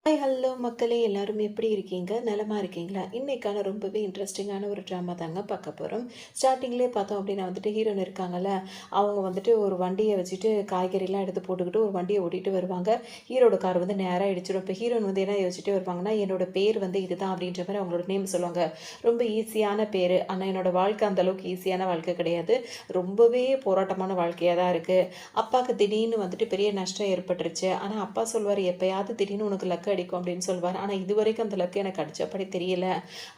Hi hello மக்களே எல்லாரும் எப்படி இருக்கீங்க? நலமா இருக்கீங்களா? இன்னைக்கான ரொம்பவே இன்ட்ரெஸ்டிங்கான ஒரு ட்ராமா தாங்க பார்க்க போகிறோம். ஸ்டார்டிங்லேயே பார்த்தோம் அப்படின்னா ஹீரோயின் இருக்காங்கல்ல, அவங்க ஒரு வண்டியை வச்சுட்டு காய்கறிலாம் எடுத்து போட்டுக்கிட்டு ஒரு வண்டியை ஓட்டிகிட்டு வருவாங்க. ஹீரோட கார் நேராக இடிச்சிடும். இப்போ ஹீரோயின் என்ன யோசிச்சுட்டே வருவாங்கன்னா, என்னோட பேர் இதுதான் அப்படின்ற மாதிரி அவங்களோட நேம் சொல்லுவாங்க. ரொம்ப ஈஸியான பேர், ஆனால் என்னோட வாழ்க்கை அந்த அளவுக்கு ஈஸியான வாழ்க்கை கிடையாது. ரொம்பவே போராட்டமான வாழ்க்கையாக தான் இருக்குது. அப்பாவுக்கு திடீர்னு பெரிய நஷ்டம் ஏற்பட்டுருச்சு. ஆனால் அப்பா சொல்வார், எப்பயாவது திடீர்னு உனக்கு லக்கு அடிக்கும் அப்படின்னு சொல்வார். ஆனால் இது வரைக்கும் அந்த லக்கு எனக்கு அடிச்சபடி தெரியல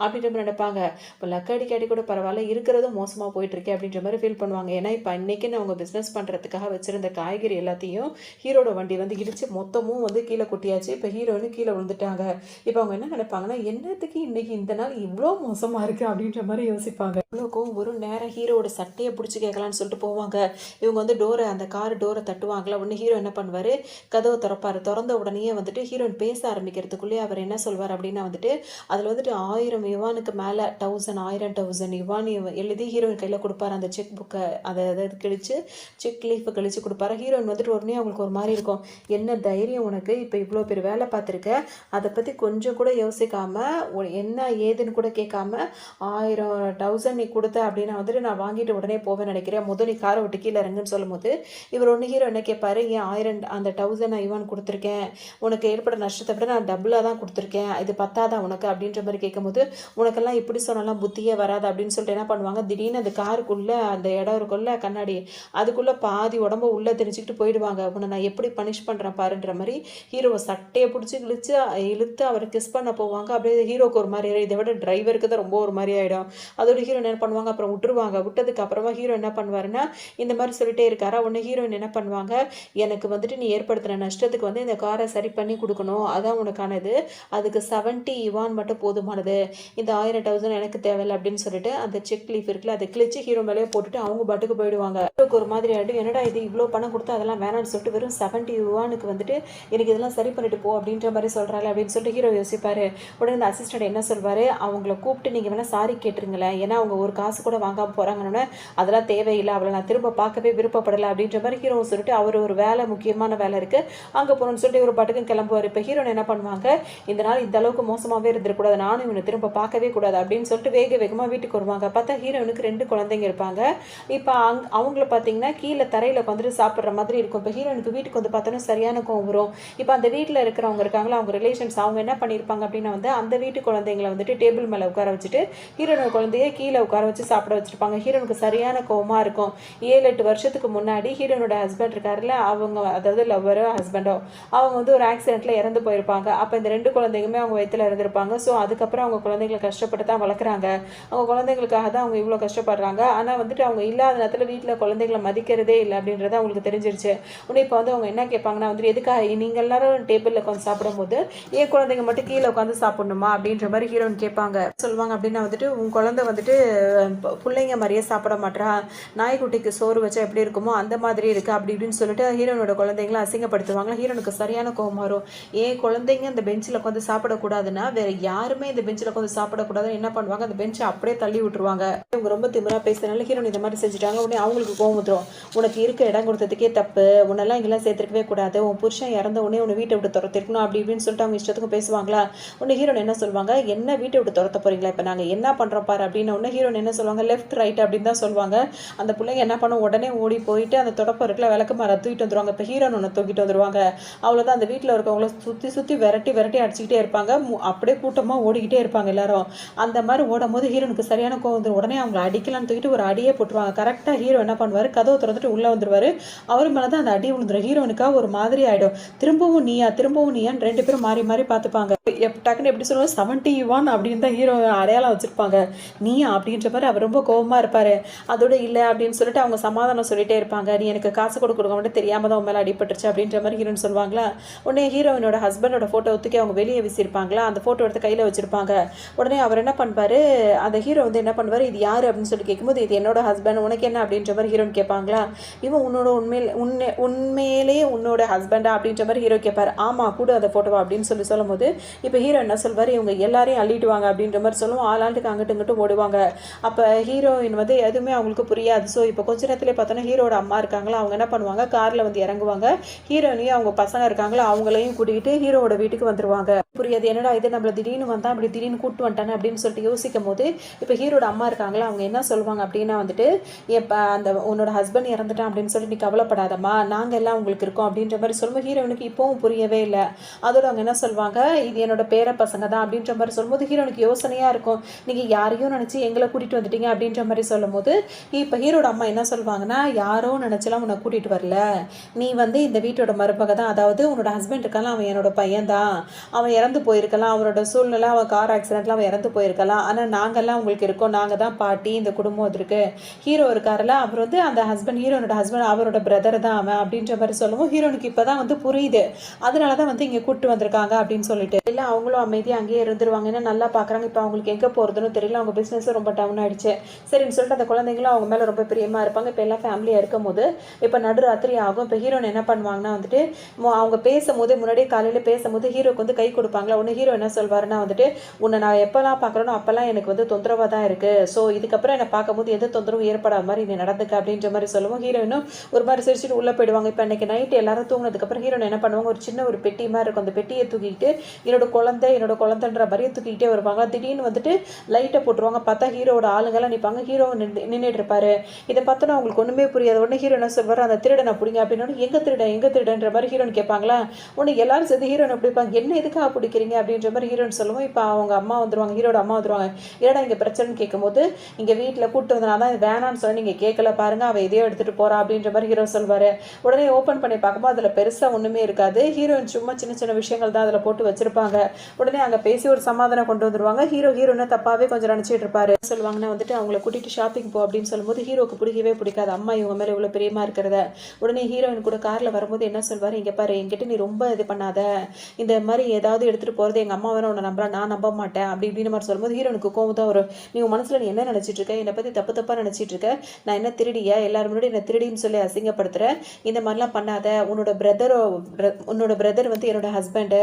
அப்படின்ற மாதிரி நினைப்பாங்க. இப்போ லக்கு அடிக்காடி கூட பரவாயில்ல, இருக்கிறதும் மோசமாக போயிட்டு இருக்கே அப்படின்ற மாதிரி ஃபீல் பண்ணுவாங்க. ஏன்னா இப்போ இன்னைக்கு அவங்க பிஸ்னஸ் பண்ணுறதுக்காக வச்சிருந்த காய்கறி எல்லாத்தையும் ஹீரோட வண்டி இடிச்சு மொத்தமும் கீழே கொட்டியாச்சு. இப்போ ஹீரோன்னு கீழே விழுந்துட்டாங்க. இப்போ அவங்க என்ன நினைப்பாங்கன்னா, என்னத்துக்கு இன்னைக்கு இந்த நாள் இவ்வளோ மோசமாக இருக்கு அப்படின்ற மாதிரி யோசிப்பாங்க. இவ்வளோக்கும் ஒரு நேரம் ஹீரோட சட்டையை பிடிச்சி கேட்கலான்னு சொல்லிட்டு போவாங்க. இவங்க டோரை அந்த கார் டோரை தட்டுவாங்களா. ஒன்று ஹீரோ என்ன பண்ணுவார், கதவை திறப்பார். திறந்த உடனே ஹீரோயின் பேச ஆரம்பிக்கிறதுக்குள்ளேயே அவர் என்ன சொல்வார் அப்படின்னா அதில் 1000 யுவானுக்கு மேலே 1000 யுவான் எழுதி ஹீரோயின் கையில் கொடுப்பாரு. அந்த செக் புக்கை அதை கிழிச்சு செக் லீஃபை கழிச்சு கொடுப்பாரு. ஹீரோயின் உடனே அவங்களுக்கு ஒரு மாதிரி இருக்கும். என்ன தைரியம் உனக்கு, இப்போ இவ்வளோ பேர் வேலை பார்த்துருக்க, அதை பற்றி கொஞ்சம் கூட யோசிக்காம என்ன ஏதுன்னு கூட கேட்காம 1000 நீ கொடுத்த அப்படின்னா நான் வாங்கிட்டு உடனே போவேன்னு நினைக்கிறேன், முதல் நீ காரை விட்டு கீழே இறங்குன்னு சொல்லும் போது இவர் ஹீரோ என்ன கேட்பாரு, ஏன் 1000 அந்த 1000 யுவான் கொடுத்துருக்கேன், உனக்கு ஏற்பட நஷ்டத்தை விட நான் டபுளாக தான் கொடுத்துருக்கேன், இது பத்தாதா உனக்கு அப்படின்ற மாதிரி கேட்கும்போது, உனக்கெல்லாம் இப்படி சொன்னாலாம் புத்தியே வராது அப்படின்னு சொல்லிட்டு என்ன பண்ணுவாங்க, திடீர்னு அந்த காருக்குள்ளே அந்த இடம் இருக்குள்ள கண்ணாடி, அதுக்குள்ளே பாதி உடம்பு உள்ளே தெரிஞ்சுக்கிட்டு போயிடுவாங்க. உன்னை நான் எப்படி பனிஷ் பண்ணுறேன் பாருன்ற மாதிரி ஹீரோவை சட்டையை பிடிச்சி இழுத்து அவரை கிஸ் பண்ண போவாங்க. அப்படியே ஹீரோக்கு ஒரு மாதிரி, இதை விட டிரைவருக்கு தான் ரொம்ப ஒரு மாதிரி ஆகிடும். அதோட ஹீரோ என்ன பண்ணுவாங்க, அப்புறம் விட்டுருவாங்க. விட்டதுக்கு அப்புறமா ஹீரோ என்ன பண்ணுவாருன்னா, இந்த மாதிரி சொல்லிட்டே இருக்காரா. உடனே ஹீரோயின் என்ன பண்ணுவாங்க, எனக்கு நீ ஏற்படுத்தின நஷ்டத்துக்கு இந்த காரை சரி பண்ணி கொடுக்கணும், அதான் உனக்கானது, அதுக்கு 70 யுவான் மட்டும் போதுமானது, இந்த 1000 எனக்கு தேவையில்லை அப்படின்னு சொல்லிட்டு அந்த செக் லீஃப் இருக்குல்ல அதை கிழிச்சு ஹீரோ மேலேயே போட்டுட்டு அவங்க பாட்டுக்கு போயிடுவாங்க. ஹீரோக்கு ஒரு மாதிரி ஆகிடும், என்னடா இது இவ்வளோ பணம் கொடுத்தா அதெல்லாம் வேணான்னு சொல்லிட்டு வெறும் 70 யுவானுக்கு எனக்கு இதெல்லாம் சரி பண்ணிட்டு போ அப்படின்ற மாதிரி சொல்கிறாள் அப்படின்னு சொல்லிட்டு ஹீரோ யோசிப்பாரு. உடனே இந்த அசிஸ்டன்ட் என்ன சொல்வார், அவங்கள கூப்பிட்டு நீங்கள் வேணால் சாரி கேட்டுருங்களேன், ஏன்னா அவங்க ஒரு காசு கூட வாங்காமல் போகிறாங்கன்னு, அதெல்லாம் தேவையில்லை, அவளை நான் திரும்ப பார்க்கவே விருப்பப்படலை அப்படின்ற மாதிரி ஹீரோ சொல்லிட்டு அவர் ஒரு வேலை முக்கியமான வேலை இருக்குது அங்கே போகணும்னு சொல்லிட்டு ஒரு பாட்டுக்கும் கிளம்புவார். இப்போ ஹீரோன் என்ன பண்ணுவாங்க, இந்த நாள் இந்த அளவுக்கு மோசமாகவே இருந்துடக்கூடாது, நானும் இவனை திரும்ப பார்க்கவே கூடாது அப்படின்னு சொல்லிட்டு வேகமாக வீட்டுக்கு வருவாங்க. பார்த்தா ஹீரோனுக்கு 2 குழந்தைங்க இருப்பாங்க. இப்போ அவங்கள பார்த்தீங்கன்னா கீழே தரையில் சாப்பிட்ற மாதிரி இருக்கும். இப்போ ஹீரோனுக்கு வீட்டுக்கு பார்த்தோன்னா சரியான கோவம் வரும். இப்போ அந்த வீட்டில் இருக்கிறவங்க இருக்காங்களா, அவங்க ரிலேஷன்ஸ், அவங்க என்ன பண்ணியிருப்பாங்க அப்படின்னா அந்த வீட்டு குழந்தைங்களை டேபிள் மேலே உட்கார வச்சுட்டு ஹீரோனோட குழந்தைய கீழே உட்கார வச்சு சாப்பிட வச்சுருப்பாங்க. ஹீரோனுக்கு சரியான கோவமாக இருக்கும். 7-8 வருஷத்துக்கு முன்னாடி ஹீரோனோட ஹஸ்பண்ட் இருக்காருல்ல, அவங்க அதாவது லவ்வரோ ஹஸ்பண்டோ, அவங்க ஒரு ஆக்சிடென்ட்டில் இறந்து போயிருப்பாங்க. அப்போ இந்த 2 குழந்தைங்களுமே அவங்க வயிற்றில் இருந்திருப்பாங்க. ஸோ அதுக்கப்புறம் அவங்க குழந்தைங்களை கஷ்டப்பட்டு தான் வளர்க்குறாங்க. அவங்க குழந்தைங்களுக்காக தான் அவங்க இவ்வளோ கஷ்டப்படுறாங்க. ஆனால் அவங்க இல்லாத நேரத்தில் வீட்டில் குழந்தைங்களை மதிக்கிறதே இல்லை அப்படின்றது அவங்களுக்கு தெரிஞ்சிருச்சு. உடனே இப்போ அவங்க என்ன கேட்பாங்கன்னா எதுக்காக நீங்கள் எல்லாரும் டேபிளில் உட்காந்து சாப்பிடும்போது ஏன் குழந்தைங்க மட்டும் கீழே உட்காந்து சாப்பிடணுமா அப்படின்ற மாதிரி ஹீரோன் கேட்பாங்க. சொல்லுவாங்க அப்படின்னா உன் குழந்தை பிள்ளைங்க மாதிரியே சாப்பிட மாட்டா, நாய்க்குட்டிக்கு சோறு வச்சா எப்படி இருக்குமோ அந்த மாதிரி இருக்குது அப்படி இப்படின்னு சொல்லிட்டு ஹீரோனோட குழந்தைங்களை அசிங்கப்படுத்துவாங்க. ஹீரோனுக்கு சரியான கோவம் வரும். ஏன் குழந்தைங்க அந்த பெஞ்சில் உட்காந்து சாப்பிடக்கூடாதுன்னா வேற யாருமே இந்த பெஞ்சில் உட்காந்து சாப்பிடக்கூடாதுன்னு என்ன பண்ணுவாங்க, அந்த பெஞ்சை அப்படியே தள்ளி விட்டுருவாங்க. இவங்க ரொம்ப திமிரா பேசுறதுனால ஹீரோன் இந்த மாதிரி செஞ்சுட்டாங்க. உடனே அவங்களுக்கு கோவம் வந்துடும். உனக்கு இருக்க இடம் கொடுத்ததுக்கே தப்பு, உன்னெல்லாம் இங்கெல்லாம் சேர்த்துருக்கவே கூடாது, உன் புருஷன் இறந்த உடனே உன்னை வீட்டை விட்டு துரத்திருக்கணும் அப்படி இப்படின்னு சொல்லிட்டு அவங்க இஷ்டத்துக்கும் பேசுவாங்களா. உடனே ஹீரோன் என்ன சொல்லுவாங்க, என்ன வீட்டை விட்டு துரத்த போறீங்களா, இப்போ நாங்கள் என்ன பண்ணுறோம் பாரு அப்படின்னு. உடனே ஹீரோன் என்ன சொல்லுவாங்க, லெஃப்ட் ரைட் அப்படின்னு தான் சொல்லுவாங்க. அந்த பிள்ளைங்க என்ன பண்ணும், உடனே ஓடி போயிட்டு அந்த தொடப்ப இருக்குல்ல விளக்கு மர தூக்கிட்டு வந்துருவாங்க. இப்போ ஹீரோன் ஒன்று தூக்கிட்டு வந்துருவாங்க. அவ்வளோதான், அந்த வீட்டில் இருக்கவங்கள சுற்றி விரட்டி அடிச்சுக்கிட்டே இருப்பாங்க. அப்படியே கூட்டமாக ஓடிக்கிட்டே இருப்பாங்க எல்லாரும். அந்த மாதிரி ஓடும் போது ஹீரோனுக்கு சரியான கோவம் வந்துடும். உடனே அவங்களை அடிக்கலான்னு தூக்கிட்டு ஒரு அடியே போட்டுருவாங்க. கரெக்டாக ஹீரோ என்ன பண்ணுவார், கதவை திறந்துட்டு உள்ளே வந்துருவார். அவர் மேலே தான் அந்த அடி விழுந்துடும். ஹீரோனுக்காக ஒரு மாதிரி ஆகிடும். திரும்பவும் நீயான்னு 2 பேரும் மாறி மாறி பார்த்துப்பாங்க. டக்குன்னு எப்படி சொல்லுவாங்க, 70 யுவான் அப்படின்னு தான் ஹீரோ அடையாளம் வச்சுருப்பாங்க. நீயா அப்படின்ற மாதிரி அவர் ரொம்ப கோபமாக இருப்பார். அதோட இல்லை அப்படின்னு சொல்லிட்டு அவங்க சமாதானம் சொல்லிட்டே இருப்பாங்க. நீ எனக்கு காசு கொடுக்க மட்டும் தெரியாமல் தான் உன் மேலே அடிபட்டுருச்சு அப்படின்ற மாதிரி ஹீரோன்னு சொல்லுவாங்களா. உடனே ஹீரோயினோட ஹஸ்பண்டோட ஃபோட்டோ ஒத்துக்கி அவங்க வெளியே வீசியிருப்பாங்களா, அந்த ஃபோட்டோ எடுத்து கையில் வச்சுருப்பாங்க. உடனே அவர் என்ன பண்ணுவார், அந்த ஹீரோ என்ன பண்ணுவார், இது யார் அப்படின்னு சொல்லி கேட்கும்போது இது என்னோட ஹஸ்பண்ட், உனக்கு என்ன அப்படின்ற மாதிரி ஹீரோன்னு கேட்பாங்களா. இவன் உண்மையிலேயே உன்னோட ஹஸ்பண்டா அப்படின்ற மாதிரி ஹீரோ கேட்பார். ஆமாம் கூட அந்த ஃபோட்டோவா அப்படின்னு சொல்லும் போது இப்போ ஹீரோ என்ன சொல்வார், இவங்க எல்லாரையும் அள்ளிட்டுவாங்க அப்படின்ற மாதிரி சொல்லுவோம். ஆளாண்டுக்கு அங்கிட்டு இங்கிட்டு ஓடுவாங்க. அப்போ ஹீரோயின் எதுவுமே அவங்களுக்கு புரியாது. ஸோ இப்போ கொஞ்ச நேரத்திலே பார்த்தோன்னா ஹீரோட அம்மா இருக்காங்களா, அவங்க என்ன பண்ணுவாங்க, காரில் இறங்குவாங்க. ஹீரோயினையும் அவங்க பசங்க இருக்காங்களா அவங்களையும் கூட்டிகிட்டு ஹீரோ ஹீரோவோட வீட்டுக்கு வந்துருவாங்க. புரியாது, என்னடா இது நம்மள திடீர்னு வந்தா அப்படி திடீர்னு கூட்டு வந்துட்டானே அப்படின்னு சொல்லிட்டு யோசிக்கும் போது இப்போ ஹீரோட அம்மா இருக்காங்களா, அவங்க என்ன சொல்லுவாங்க அப்படின்னா வந்துட்டு, எப்போ அந்த உன்னோட ஹஸ்பண்ட் இறந்துட்டான் அப்படின்னு சொல்லிட்டு நீ கவலைப்படாதம்மா, நாங்கள் எல்லாம் உங்களுக்கு இருக்கோம் அப்படின்ற மாதிரி சொல்லும்போது ஹீரோனுக்கு இப்போவும் புரியவே இல்லை. அதோட அவங்க என்ன சொல்லுவாங்க, இது என்னோட பேர பசங்க தான் அப்படின்ற மாதிரி சொல்லும்போது ஹீரோனுக்கு யோசனையாக இருக்கும், நீங்கள் யாரையும் நினச்சி எங்களை கூட்டிகிட்டு வந்துட்டீங்க அப்படின்ற மாதிரி சொல்லும்போது இப்போ ஹீரோட அம்மா என்ன சொல்லுவாங்கன்னா, யாரோ நினச்சலாம் உன்னை கூட்டிகிட்டு வரல, நீ வந்து இந்த வீட்டோட மருமக தான், அதாவது உன்னோட ஹஸ்பண்ட் இருக்கலாம், அவன் என்னோட பையன் தான், அவன் இறந்து போயிருக்கலாம், அவனோட சூழ்நிலை அவன் கார் ஆக்சிடென்ட்ல அவன் இறந்து போயிருக்கலாம், ஆனால் நாங்கள்லாம் உங்களுக்கு இருக்கோம், நாங்கள் தான் பாட்டி, இந்த குடும்பம் இருக்கு, ஹீரோ இருக்காருல்ல அவர் வந்து அந்த ஹஸ்பண்ட், ஹீரோனோட ஹஸ்பண்ட் அவரோட பிரதர் தான் அவன் அப்படின்ற மாதிரி சொல்லவும் ஹீரோனுக்கு இப்போ தான் வந்து புரியுது, அதனால தான் வந்து இங்கே கூப்பிட்டு வந்திருக்காங்க அப்படின்னு சொல்லிட்டு. இல்லை அவங்களும் அமைதியாக அங்கேயே இருந்துருவாங்க, ஏன்னா நல்லா பார்க்குறாங்க, இப்போ அவங்களுக்கு எங்கே போகிறதுன்னு தெரியல, அவங்க பிஸ்னஸும் ரொம்ப டவுன் ஆகிடுச்சு. சரின்னு சொல்லிட்டு அந்த குழந்தைங்களும் அவங்க மேலே ரொம்ப பிரியமாக இருப்பாங்க. இப்போ எல்லாம் ஃபேமிலியாக இருக்கும் போது இப்போ நடுராத்திரி ஆகும். இப்போ ஹீரோன் என்ன பண்ணுவாங்கன்னா வந்துட்டு, அவங்க பேசும்போது முன்னாடியே காலையில் பேசும்போது ஹீரோக்கு வந்து கை கொடுப்பாங்களா, ஒன்று ஹீரோ என்ன சொல்வாருன்னா வந்துட்டு, உன்னை நான் எப்போல்லாம் பார்க்குறேனோ அப்போல்லாம் எனக்கு வந்து தொந்தரவாக தான் இருக்குது, ஸோ இதுக்கப்புறம் என்னை பார்க்கும்போது எந்த தொந்தரவும் ஏற்படாத மாதிரி நீ நடந்துக்க அப்படின்ற மாதிரி சொல்லுவோம். ஹீரோயினும் ஒரு மாதிரி சிரிச்சுட்டு உள்ளே போயிடுவாங்க. இப்போ அன்றைக்கி நைட்டு எல்லாரும் தூங்கினதுக்கப்புறம் ஹீரோயின் என்ன பண்ணுவாங்க, ஒரு சின்ன ஒரு பெட்டி மாதிரி இருக்கும், அந்த பெட்டியை தூக்கிட்டு என்னோட குழந்தைன்ற மாதிரியே தூக்கிக்கிட்டே வருவாங்க. திடீர்னு வந்துட்டு லைட்டை போட்டுருவாங்க, பார்த்தா ஹீரோட ஆளுங்கெல்லாம் நிற்பாங்க, ஹீரோ நின்றுட்டு இருப்பாரு. இதை பார்த்தோன்னா அவங்களுக்கு ஒன்றுமே புரியாது. உடனே ஹீரோ என்ன சொல்வார், அந்த திருடனை பிடிங்க அப்படின்னு, எங்கே திருடன்ற மாதிரி ஹீரோன் கேட்பாங்களா, உடனே எல்லாரும் சேர்ந்து ஹீரோனை பிடிப்பாங்க, என்ன எதுக்காக பிடிக்கிறீங்க அப்படின்ற மாதிரி ஹீரோன்னு சொல்லுவோம். இப்போ அவங்க அம்மா வந்துருவாங்க, ஹீரோட அம்மா வந்துருவாங்க, ஏடா இங்கே பிரச்சனைன்னு கேட்கும்போது, இங்கே வீட்டில் கூப்பிட்டு வந்தனால தான் வேணான்னு சொல்லி நீங்கள் கேட்கல பாருங்க, அவள் எதையோ எடுத்துகிட்டு போகிறா அப்படின்ற மாதிரி ஹீரோ சொல்வார். உடனே ஓப்பன் பண்ணி பார்க்கும்போது அதில் பெருசாக ஒன்றுமே இருக்காது, ஹீரோயின் சும்மா சின்ன சின்ன விஷயங்கள் தான் அதில் போட்டு வச்சிருப்பாங்க. உடனே அங்கே பேசி ஒரு சமாதானம் கொண்டு வந்துருவாங்க. ஹீரோனை தப்பாகவே கொஞ்சம் நினச்சிட்டு இருப்பாரு. சொல்லுவாங்கன்னா வந்துட்டு அவங்கள கூட்டிகிட்டு ஷாப்பிங் போ அப்படின்னு சொல்லும்போது ஹீரோக்கு பிடிக்கவே பிடிக்காது, அம்மா இவங்க மேலே இவ்வளோ பிரியமாக இருக்கிறத. உடனே ஹீரோயின் கூட காரில் வரும்போது என்ன சொல்வார், இங்கே பாரு என்கிட்ட நீ ரொம்ப இது பண்ணாத, இந்த மாதிரி ஏதாவது எடுத்துகிட்டு போகிறது எங்கள் அம்மா வேணும் உன்னை நம்புறா, நான் நம்ப மாட்டேன் அப்படி இப்படின்னு மாதிரி சொல்லும்போது ஹீரோனுக்கு கோவம் தான் வரும். நீ உன் மனசில் நீ என்ன நினச்சிட்டு இருக்க, என்னை பற்றி தப்பாக நினச்சிட்டு இருக்க, நான் என்ன திருடியா, எல்லாரும் முன்னாடி என்ன திருடின்னு சொல்லி அசிங்கப்படுத்துகிறேன், இந்த மாதிரிலாம் பண்ணாத, உன்னோட பிரதர் வந்து என்னோட ஹஸ்பண்டு,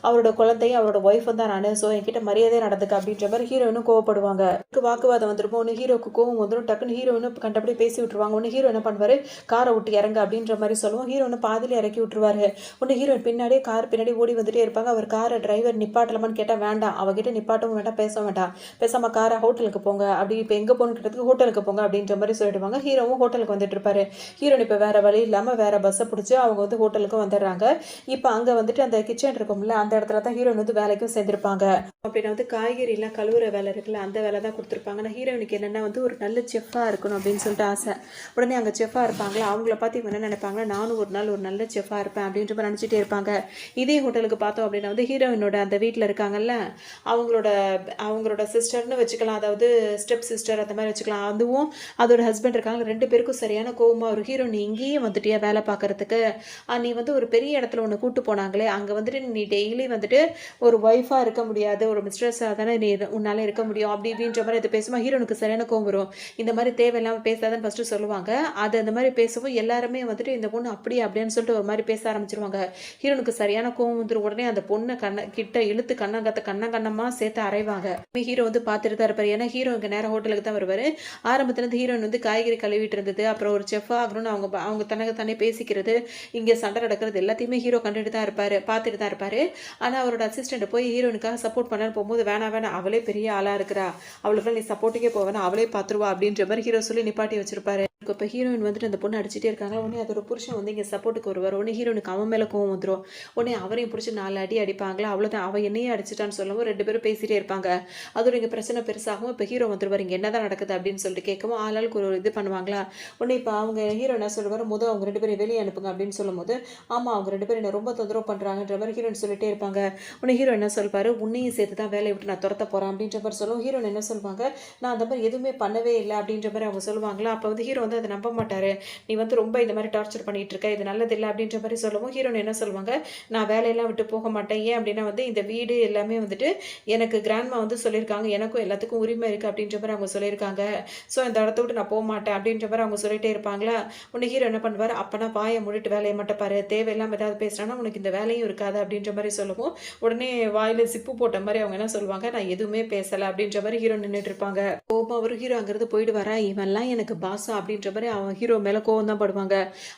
அவரோட குழந்தையும் அவரோட ஒய்ஃபும் தான் நான், ஸோ என்கிட்ட மரியாதையாக நடந்துக்க அப்படின்ற மாதிரி ஹீரோயினும் கோவப்படுவாங்க. வாக்குவாதம் வந்துருப்போம், ஒன்று ஹீரோக்கு கோவம் வந்துடும், டக்குன்னு ஹீரோயினும் கண்டபடி பேசி விட்டுருவாங்க. ஒன்று ஹீரோ என்ன பண்ணுவார், காரை விட்டு இறங்க அப்படின்ற மாதிரி சொல்லுவோம், ஹீரோன்னு பாதியில் இறக்கி விட்டுருவாரு. ஒன்று ஹீரோயின் பின்னாடியே கார் பின்னாடி ஓடி வந்துட்டே இருப்பாங்க. அவர் காரை டிரைவர் நிப்பாட்டலாமான்னு கேட்டால் வேண்டாம், அவகிட்ட நிப்பாட்டவும் வேண்டாம், பேச வேண்டாம், பேசாமல் காரை ஹோட்டலுக்கு போங்க, அப்படி இப்போ எங்கே போகணுன்னு கேட்டதுக்கு ஹோட்டலுக்கு போங்க அப்படின்ற மாதிரி சொல்லிடுவாங்க. ஹீரோவும் ஹோட்டலுக்கு வந்துட்டு இருப்பாரு. ஹீரோன் இப்போ வேற வழி இல்லாமல் வேற பஸ்ஸை பிடிச்சி அவங்க வந்து ஹோட்டலுக்கு வந்துடுறாங்க. இப்போ அங்கே வந்துட்டு அந்த கிச்சன் இருக்கும்ல, அந்த இடத்துல தான் ஹீரோயின் வந்து வேலைக்கும் சேர்ந்துருப்பாங்க. அப்படின்னா வந்து காய்கறிலாம் கழுவுற வேலை இருக்குல்ல, அந்த வேலை தான் கொடுத்துருப்பாங்க. ஆனால் ஹீரோயினுக்கு என்னென்னா வந்து ஒரு நல்ல செஃப்பாக இருக்கணும் அப்படின்னு சொல்லிட்டு ஆசை. உடனே அங்கே செஃப்பாக இருப்பாங்களா, அவங்கள பார்த்து இவங்க என்ன நினைப்பாங்கன்னா, நானும் ஒரு நாள் ஒரு நல்ல செஃப்பாக இருப்பேன் அப்படின்ற மாதிரி நினச்சிட்டே இருப்பாங்க. இதே ஹோட்டலுக்கு பார்த்தோம் அப்படின்னா வந்து ஹீரோயினோட அந்த வீட்டில் இருக்காங்கல்ல, அவங்களோட சிஸ்டர்னு வச்சுக்கலாம், அதாவது ஸ்டெப் சிஸ்டர் அந்த மாதிரி வச்சுக்கலாம், அதுவும் அதோட ஹஸ்பண்ட் இருக்காங்க, ரெண்டு பேருக்கும் சரியான கோவமாக ஒரு ஹீரோ, நீ இங்கேயே வந்துட்டியா வேலை பார்க்குறதுக்கு, நீ வந்து ஒரு பெரிய இடத்துல ஒன்று கூட்டு போனாங்களே, அங்கே வந்துட்டு நீ டெய்லி வந்துட்டு ஒரு ஒய்ஃபாக இருக்க முடியாது, ஒரு மிஸ்ட்ரஸாக தானே நீ உன்னால் இருக்க முடியும் அப்படி இப்படின்ற மாதிரி இது பேசுமா ஹீரோனுக்கு சரியான கோவம் வரும். இந்த மாதிரி தேவையில்லாமல் பேசாதான்னு ஃபஸ்ட்டு சொல்லுவாங்க. அது அந்த மாதிரி பேசவும் எல்லாருமே வந்துட்டு இந்த பொண்ணு அப்படியே அப்படின்னு சொல்லிட்டு ஒரு மாதிரி பேச ஆரம்பிச்சிருவாங்க. ஹீரோனுக்கு சரியான கோவம் வந்துடும். உடனே அந்த பொண்ணை கிட்ட இழுத்து கண்ணமாக சேர்த்து அரைவாங்க. ஹீரோ வந்து பார்த்துட்டு தான் இருப்பார். ஏன்னா ஹீரோ இங்கே நேரம் ஹோட்டலுக்கு தான் வருவார். ஆரம்பத்துலேருந்து ஹீரோயின் வந்து காய்கறி கழுவிட்டு இருந்தது, அப்புறம் ஒரு செஃப் ஆகணும்னு அவங்க தனக்கு தானே பேசிக்கிறது, இங்கே சண்டை நடக்கிறது எல்லாத்தையுமே ஹீரோ கண்டுட்டு தான் இருப்பார், பார்த்துட்டு தான் இருப்பார். ஆனால் அவரோட அசிஸ்டண்ட் போய் ஹீரோனுக்காக சப்போர்ட் பண்ணான்னு போகும்போது வேணாம் அவளே பெரிய ஆளாக இருக்கிறா, அவளுக்கு நீ சப்போர்ட்டுக்கே போவேனா, அவளே பார்த்துருவா அப்படின்ற மாதிரி ஹீரோ சொல்லி நிப்பாட்டி வச்சிருப்பாரு. இப்போ ஹீரோயின் வந்துட்டு அந்த பொண்ணு அடிச்சுட்டே இருக்காங்க. உடனே அதோட புருஷன் வந்து இங்கே சப்போர்ட்டுக்கு வருவார். உடனே ஹீரோனுக்கு அவன் மேலே கோவம் வந்துடும். உடனே அவரையும் பிடிச்சி 4 அடி அடிப்பாங்களா, அவ்வளோதான், அவள் என்னையே அடிச்சிட்டான்னு சொல்லவும் 2 பேரும் பேசிகிட்டே இருப்பாங்க. அதோட இங்கே பிரச்சனை பெருசாகும். இப்போ ஹீரோ வந்துருவார், இங்கே என்ன தான் நடக்குது அப்படின்னு சொல்லிட்டு கேட்கவும் ஆளாளுக்கு ஒரு இது பண்ணுவாங்களா. உடனே இப்போ அவங்க ஹீரோ என்ன சொல்லுவார், அவங்க 2 பேரும் வெளியே அனுப்புங்க அப்படின்னு சொல்லும் போது, ஆமாம் அவங்க 2 பேரும் என்ன ரொம்ப தொந்தரவு பண்ணுறாங்கன்ற மாதிரி ஹீரோயின் சொல்லிட்டே இருப்பாங்க. உடனே ஹீரோ என்ன சொல்வார், உன்னையும் சேர்த்து தான் வேலையை விட்டு நான் துரத்த போகிறேன் அப்படின்ற மாதிரி சொல்லுவோம். ஹீரோன் என்ன சொல்லுவாங்க, நான் அந்த மாதிரி எதுவுமே பண்ணவே இல்லை அப்படின்ற மாதிரி அவங்க சொல்லுவாங்களா. அப்போ வந்து ஹீரோ வந்து அதை நம்ப மாட்டார். நீ வந்து ரொம்ப இந்த மாதிரி டார்ச்சர் பண்ணிட்டு இருக்க, இது நல்லதில்லை அப்படின்ற மாதிரி சொல்லவும் ஹீரோன் என்ன சொல்லுவாங்க, நான் வேலையெல்லாம் விட்டு போக மாட்டேன், ஏன் அப்படின்னா வந்து இந்த வீடு எல்லாமே வந்துட்டு எனக்கு கிராண்ட்மா வந்து சொல்லியிருக்காங்க, எனக்கும் எல்லாத்துக்கும் உரிமை இருக்குது அப்படின்ற மாதிரி அவங்க சொல்லியிருக்காங்க, ஸோ இந்த இடத்த விட்டு நான் போக மாட்டேன் அப்படின்ற மாதிரி அவங்க சொல்லிட்டே இருப்பாங்களா. உன்னை ஹீரோ என்ன பண்ணுவார், அப்போனா வாயை மூடிட்டு வேலையை மட்டும் பாரு, தேவையில்லாமல் ஏதாவது பேசுகிறான்னா உனக்கு இந்த வேலையும் இருக்காது அப்படின்ற மாதிரி சொல்லுவோம். உடனே வாயில் சிப்பு போட்ட மாதிரி அவங்க என்ன சொல்லுவாங்க, நான் எதுவுமே பேசலை அப்படின்ற மாதிரி ஹீரோ நின்றுட்டு இருப்பாங்க. கோபம் ஒரு ஹீரோ அங்கிருந்து போயிட்டு வரா, இவன்லாம் எனக்கு பாசா அப்படின்ற அப்படின்ற மாதிரி அவன் ஹீரோ மேலே கோவம் தான் படுவாங்க.